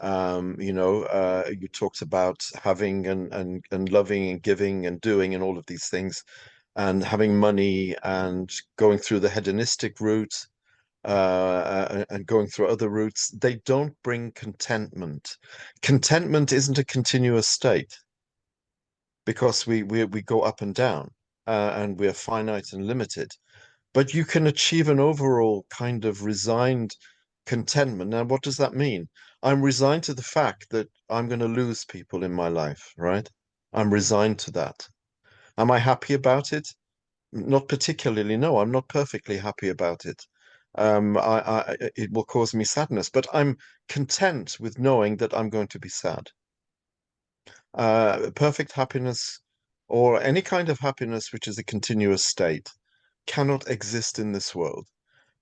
You talked about having and loving and giving and doing and all of these things, and having money and going through the hedonistic route, and going through other routes. They don't bring contentment. Contentment isn't a continuous state, because we go up and down, and we're finite and limited. But you can achieve an overall kind of resigned contentment. Now, what does that mean? I'm resigned to the fact that I'm going to lose people in my life, right? I'm resigned to that. Am I happy about it? Not particularly, no. I'm not perfectly happy about it. It will cause me sadness, but I'm content with knowing that I'm going to be sad. Perfect happiness, or any kind of happiness which is a continuous state, cannot exist in this world.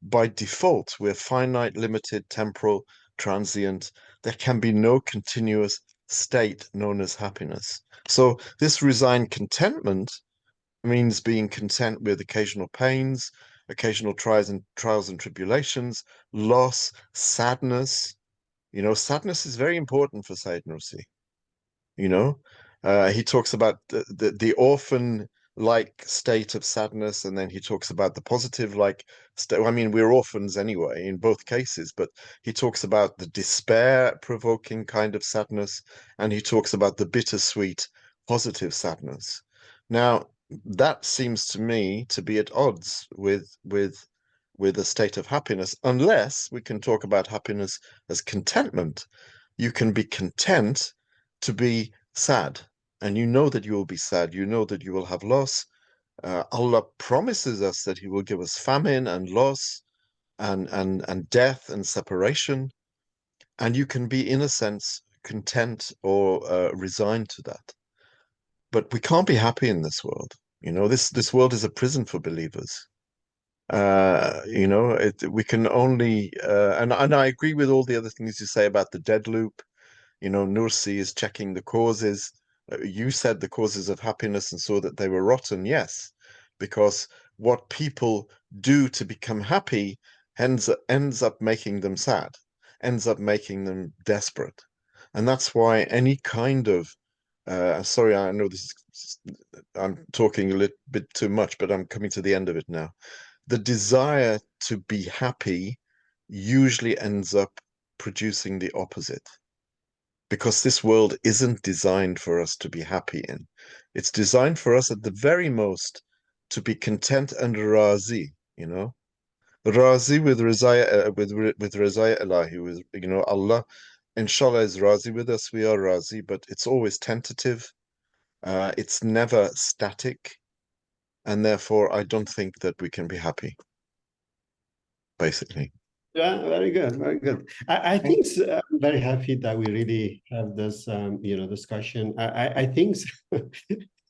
By default, we're finite, limited, temporal, transient. There can be no continuous state known as happiness. So this resigned contentment means being content with occasional pains, occasional trials and tribulations, loss, sadness. Sadness is very important for Said Nursi. He talks about the orphan like state of sadness, and then he talks about the positive like state. I mean, we're orphans anyway in both cases, but he talks about the despair provoking kind of sadness, and he talks about the bittersweet positive sadness. Now, that seems to me to be at odds with a state of happiness, unless we can talk about happiness as contentment. You can be content to be sad, and you know that you will be sad. You know that you will have loss. Allah promises us that He will give us famine and loss, and death and separation, and you can be, in a sense, content or resigned to that. But we can't be happy in this world. This world is a prison for believers. We can only, and I agree with all the other things you say about the dead loop. You know, Nursi is checking the causes. You said the causes of happiness and saw that they were rotten. Yes, because what people do to become happy ends up making them sad, ends up making them desperate. And that's why any kind of sorry, I know I'm talking a little bit too much, but I'm coming to the end of it now. The desire to be happy usually ends up producing the opposite, because this world isn't designed for us to be happy in. It's designed for us at the very most to be content and razi, you know. Razi with Rizaya, with Rizaya Ilahi, with, you know, Allah, inshallah, is razi with us, we are razi, but it's always tentative. It's never static, and therefore I don't think that we can be happy, basically. Yeah, very good, very good. I think I'm very happy that we really have this, you know, discussion. I think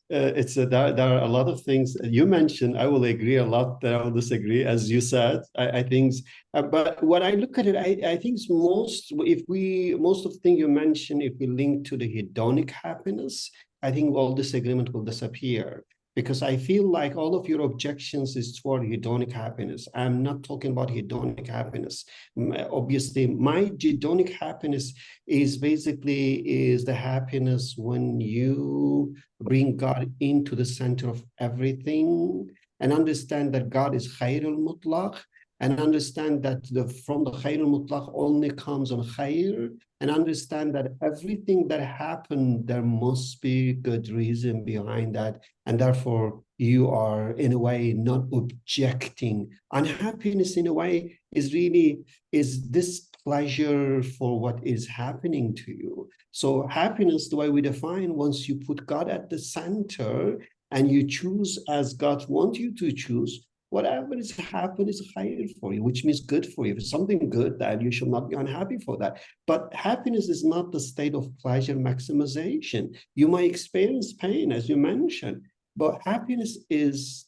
there are a lot of things you mentioned. I will agree a lot. That I will disagree, as you said. I think, but when I look at it, I think most of the things you mentioned, if we link to the hedonic happiness, I think all disagreement will disappear. Because I feel like all of your objections is toward hedonic happiness. I'm not talking about hedonic happiness. Obviously, my hedonic happiness is basically the happiness when you bring God into the center of everything and understand that God is Khairul Mutlaq, and understand that from the Khairul Mutlaq only comes on Khair, and understand that everything that happened, there must be good reason behind that. And therefore, you are, in a way, not objecting. Unhappiness, in a way, is this pleasure for what is happening to you. So happiness, the way we define, once you put God at the center and you choose as God wants you to choose, whatever is happening is higher for you, which means good for you. If it's something good, then you should not be unhappy for that. But happiness is not the state of pleasure maximization. You might experience pain, as you mentioned, but happiness is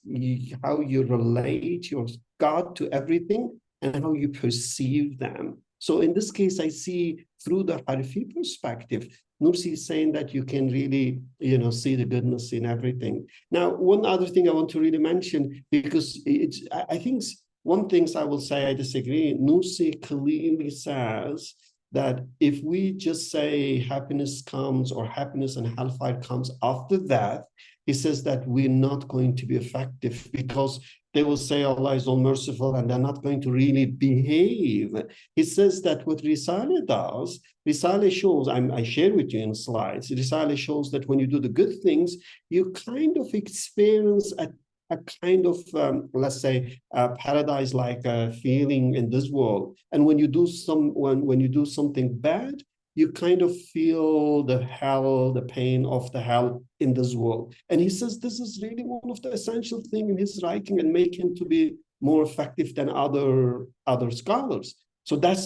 how you relate your God to everything and how you perceive them. So in this case, I see through the Harfi perspective, Nursi is saying that you can really, you know, see the goodness in everything. Now, one other thing I want to really mention, because I think one thing I will say I disagree. Nursi clearly says that if we just say happiness comes or happiness and hellfire comes after that, he says that we're not going to be effective because they will say Allah is all merciful and they're not going to really behave. He says that what Risale does, Risale shows, I shared with you in slides, Risale shows that when you do the good things, you kind of experience a kind of, let's say, paradise-like feeling in this world. And when you do when you do something bad, you kind of feel the hell, the pain of the hell in this world. And he says this is really one of the essential things in his writing and make him to be more effective than other scholars. So that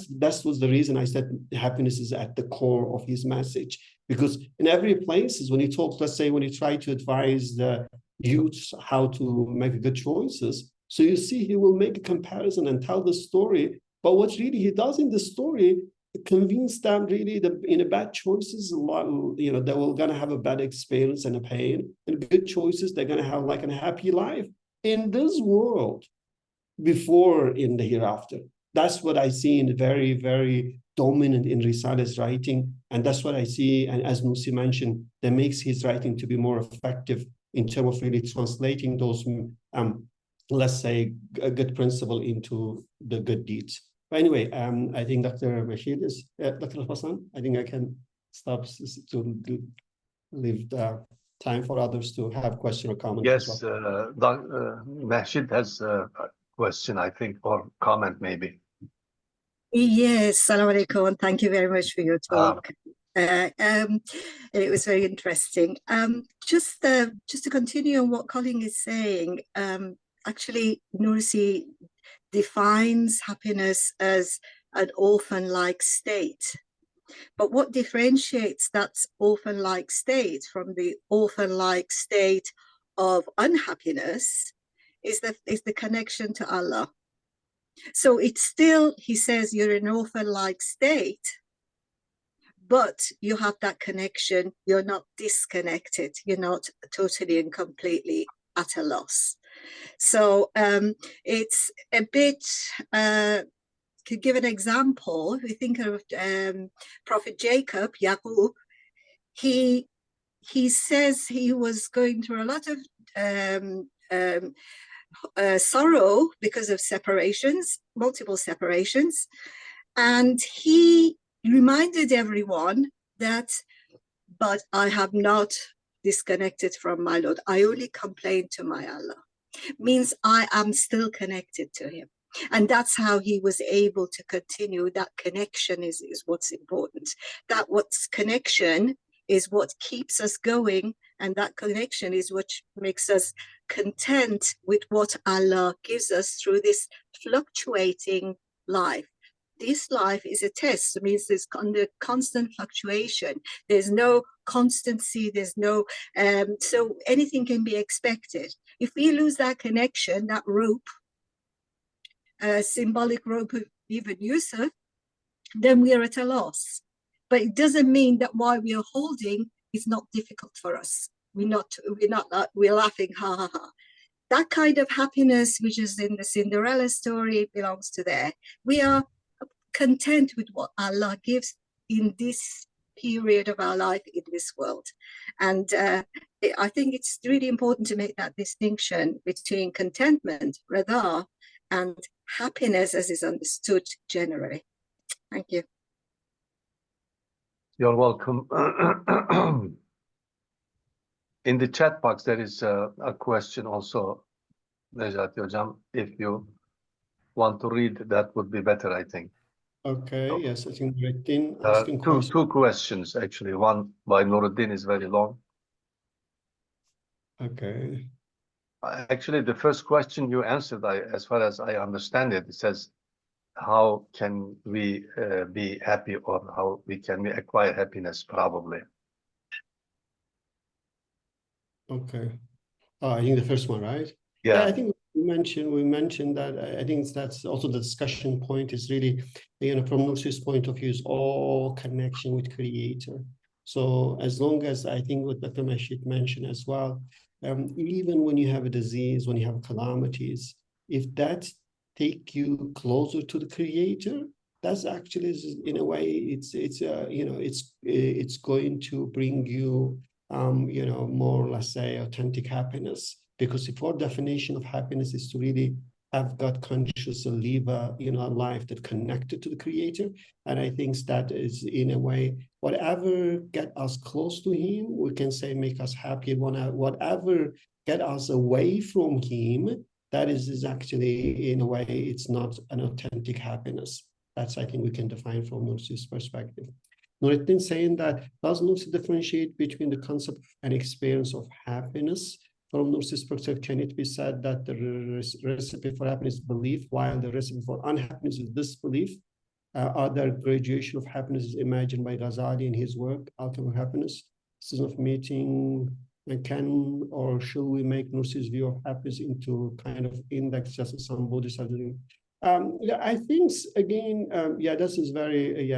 was the reason I said happiness is at the core of his message. Because in every place, when he talks, let's say when he tried to advise the youths how to make good choices, so you see he will make a comparison and tell the story. But what really he does in the story, convince them really that in a bad choices, you know, they will gonna have a bad experience and a pain. And good choices, they're gonna have like a happy life in this world before in the hereafter. That's what I see in very, very dominant in Risale's writing. And that's what I see, and as Nursi mentioned, that makes his writing to be more effective in terms of really translating those, let's say, a good principle into the good deeds. But anyway, I think Dr. Rashid is, Dr. Hassan, I think I can stop to leave the time for others to have question or comment. Yes, Mahshid has a question, I think, or comment maybe. Yes, Salam Alaikum, and thank you very much for your talk. And it was very interesting. Just to continue on what Colin is saying, actually, Nursi defines happiness as an orphan-like state. But what differentiates that orphan-like state from the orphan-like state of unhappiness is the connection to Allah. So it's still, he says, you're in an orphan-like state, but you have that connection. You're not disconnected. You're not totally and completely at a loss. So it's a bit, to give an example, we think of Prophet Jacob, Yaqub. He says he was going through a lot of sorrow because of separations, multiple separations. And he reminded everyone that, but I have not disconnected from my Lord. I only complain to my Allah. Means I am still connected to him. And that's how he was able to continue. That connection is what's important. That what's connection is what keeps us going. And that connection is what makes us content with what Allah gives us through this fluctuating life. This life is a test. It means there's under constant fluctuation. There's no constancy. There's no, so anything can be expected. If we lose that connection, that rope, symbolic rope of even Yusuf, then we are at a loss. But it doesn't mean that while we are holding, it's not difficult for us. We're laughing, ha ha ha. That kind of happiness, which is in the Cinderella story, belongs to there. We are content with what Allah gives in this period of our life in this world. And I think it's really important to make that distinction between contentment, rida, and happiness as is understood generally. Thank you. You're welcome. In the chat box, there is a question also, Necati Hocam. If you want to read, that would be better, I think. Okay, yes, I think Nuruddin asking two questions, actually. One by Nuruddin is very long. Okay. Actually, the first question you answered, as far as I understand it, it says, how can we be happy, or how can we acquire happiness, probably. Okay. I think the first one, right? Yeah. I think we mentioned that. I think that's also the discussion point is really, from Nursi's point of view, is all connection with Creator. So as long as, I think what Dr. Mashid mentioned as well, even when you have a disease, when you have calamities, if that take you closer to the Creator, that's actually, in a way, it's going to bring you more, let's say, authentic happiness. Because if our definition of happiness is to really have God conscious and live a life that connected to the Creator, and I think that is, in a way, whatever get us close to Him, we can say make us happy. Whatever get us away from Him, that is actually, in a way, it's not an authentic happiness. That's, I think, we can define from Nursi's perspective. Nuruddin saying that, does Nursi differentiate between the concept and experience of happiness? From Nursi's perspective, can it be said that the recipe for happiness is belief, while the recipe for unhappiness is disbelief? Are there graduation of happiness imagined by Ghazali in his work, Ultimate Happiness? Season of meeting, and can or should we make Nursi's view of happiness into kind of index, just as some Buddhists are doing? I think, again, this is very,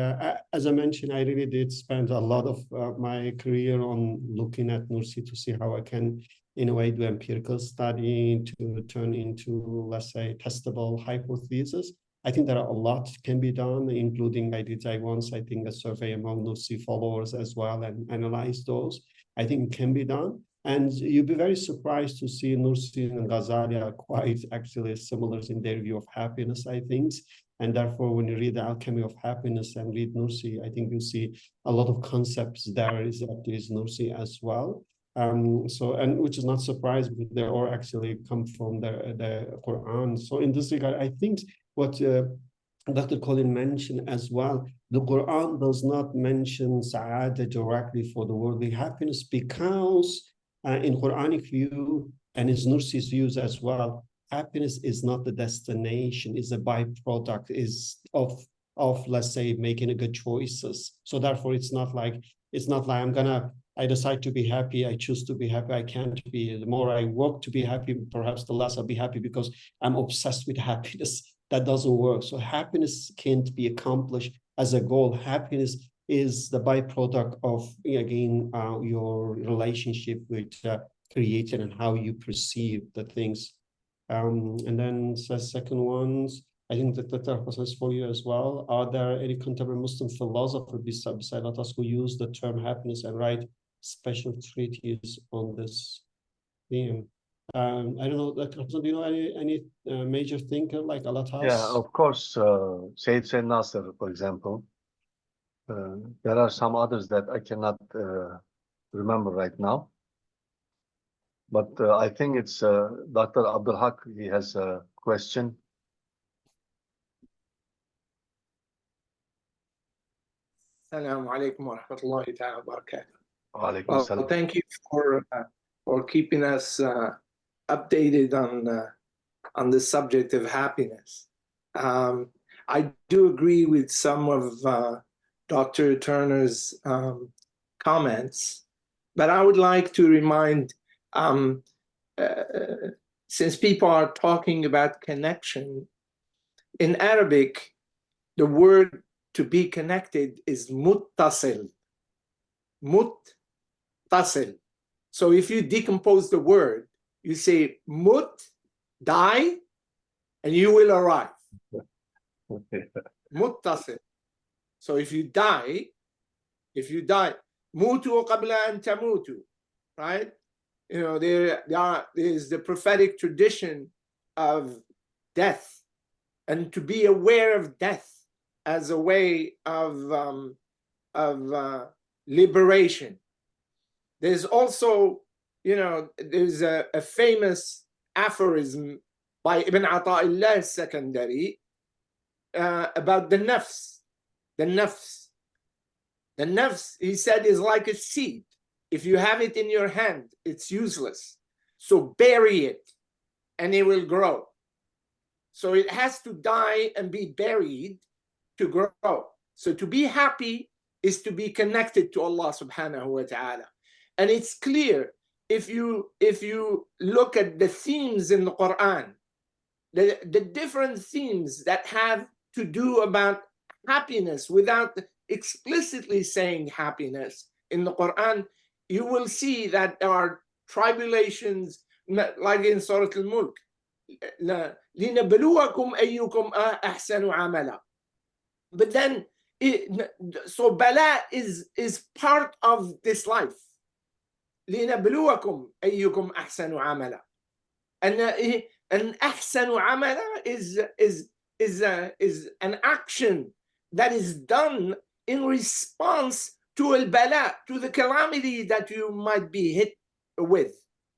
as I mentioned, I really did spend a lot of my career on looking at Nursi to see how I can, in a way, do empirical study to turn into, let's say, testable hypothesis. I think there are a lot can be done, including I did once, I think, a survey among Nursi followers as well and analyze those. I think it can be done. And you'd be very surprised to see Nursi and Ghazali are quite actually similar in their view of happiness, I think. And therefore, when you read The Alchemy of Happiness and read Nursi, I think you see a lot of concepts there is Nursi as well. Which is not surprising, because they all actually come from the Quran. So in this regard, I think what Dr. Colin mentioned as well, the Quran does not mention Sa'ada directly for the worldly happiness, because in Quranic view, and in Nursi's views as well, happiness is not the destination, is a byproduct of let's say making good choices. So therefore it's not like I decide to be happy, I choose to be happy, I can't be. The more I work to be happy, perhaps the less I'll be happy because I'm obsessed with happiness. That doesn't work. So happiness can't be accomplished as a goal. Happiness is the byproduct of, again, your relationship with creator and how you perceive the things. And then the second ones, I think that the question is for you as well. Are there any contemporary Muslim philosophers beside us who use the term happiness and write special treatises on this theme? I don't know, do you know any major thinker like Alatas? Yeah, of course, Said Nursi, for example. There are some others that I cannot remember right now. But I think it's Dr. Abdul Haq, he has a question. Assalamu alaikum wa rahmatullahi ta'ala wa barakatuh. Well, thank you for keeping us updated on the subject of happiness. I do agree with some of Dr. Turner's comments, but I would like to remind, since people are talking about connection, in Arabic, the word to be connected is muttasil. Muttasil. So if you decompose the word, you say mut, die, and you will arrive. Muttasil. So if you die, mutu qabla an tamutu, right? You know, there is the prophetic tradition of death, and to be aware of death as a way of liberation. There's also, you know, there's a famous aphorism by Ibn Ata'illah Secondary about the nafs. The nafs. The nafs, he said, is like a seed. If you have it in your hand, it's useless. So bury it and it will grow. So it has to die and be buried to grow. So to be happy is to be connected to Allah subhanahu wa ta'ala. And it's clear if you look at the themes in the Quran, the different themes that have to do about happiness without explicitly saying happiness in the Quran, you will see that there are tribulations, like in Surah Al-Mulk, لِنَبْلُوَكُمْ أَيُّكُمْ أَحْسَنُ عَمَلًا. But then, so bala is part of this life. لِنَبْلُوَكُمْ أَيُّكُمْ أَحْسَنُ عَمَلًا. And أحسن عملا is an action that is done in response to al-bala, to the calamity that you might be hit with.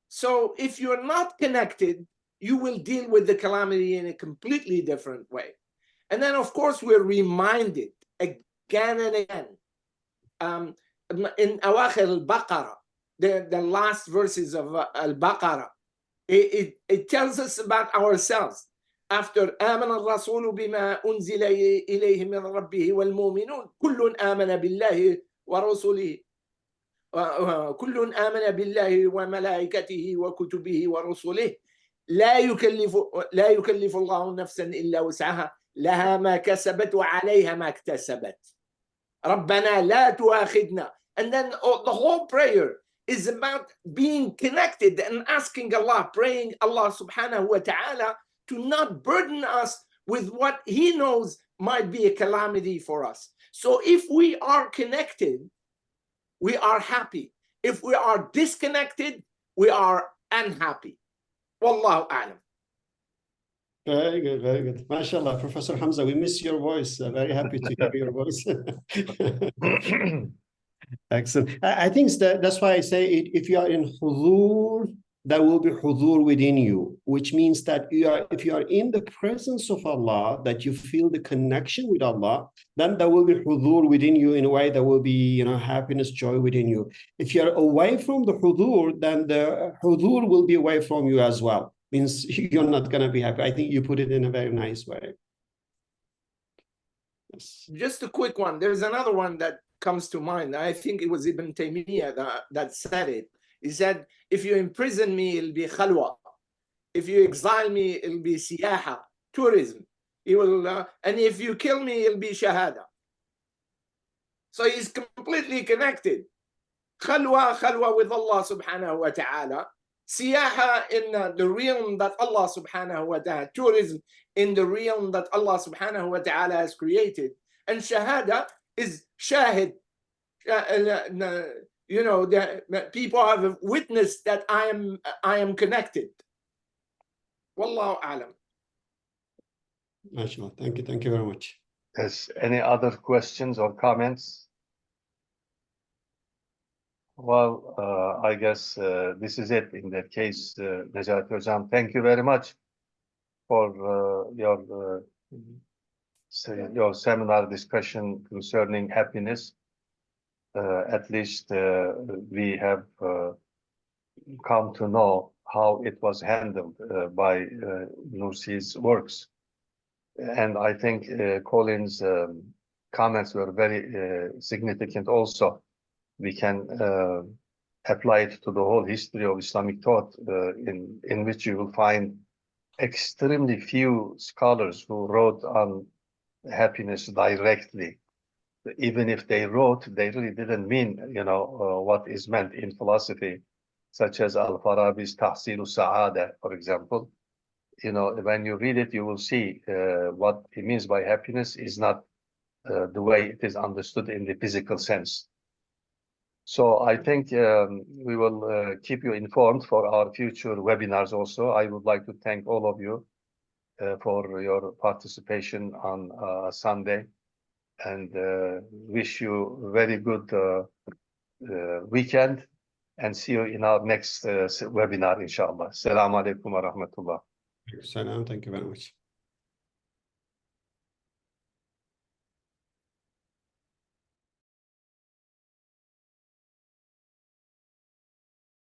So if you're not connected, you will deal with the calamity in a completely different way. And then, of course, we're reminded again and again in Awakhir al-Baqarah, the last verses of al-Baqarah, it tells us about ourselves. After آمن الرسول بما أنزل إليه من ربه والمؤمنون كل آمن بالله ورسله كل آمن بالله وملائكته وكتبه ورسله لا يكلف الله نفسا إلا وسعها لها ما كسبت وعليها ما اكتسبت ربنا لا تؤاخذنا. And then the whole prayer is about being connected and asking Allah, praying Allah subhanahu wa ta'ala to not burden us with what He knows might be a calamity for us. So if we are connected, we are happy. If we are disconnected, we are unhappy. Wallahu a'lam. Very good, very good. MashaAllah, Professor Hamza, we miss your voice. Very happy to hear your voice. Excellent. I think that's why I say if you are in hudur, there will be hudur within you, which means that if you are in the presence of Allah, that you feel the connection with Allah, then there will be hudur within you. In a way, there will be, happiness, joy within you. If you are away from the hudur, then the hudur will be away from you as well. Means you're not going to be happy. I think you put it in a very nice way. Yes. Just a quick one. There's another one that comes to mind. I think it was Ibn Taymiyyah that said it. He said, if you imprison me, it'll be khalwa. If you exile me, it'll be siyaha, tourism. And if you kill me, it'll be shahada. So he's completely connected. Khalwa with Allah subhanahu wa ta'ala. Siyaha in the realm that Allah subhanahu wa ta'ala, tourism in the realm that Allah subhanahu wa ta'ala has created. And shahada is shahid. You know, the people have witnessed that I am connected. Wallahu a'lam. MashaAllah. Thank you very much. Yes, any other questions or comments? Well, I guess this is it in that case, Necati Hocam. Thank you very much for your seminar discussion concerning happiness. At least we have come to know how it was handled by Nursi's works. And I think Colin's comments were very significant also. We can apply it to the whole history of Islamic thought, in which you will find extremely few scholars who wrote on happiness directly. Even if they wrote, they really didn't mean, what is meant in philosophy, such as Al-Farabi's Tahsilu Sa'ada, for example. When you read it, you will see what he means by happiness is not the way it is understood in the physical sense. So I think we will keep you informed for our future webinars also. I would like to thank all of you for your participation on Sunday, and wish you a very good weekend, and see you in our next webinar, inshallah. Assalamu alaikum wa rahmatullah. Salam. Thank you very much.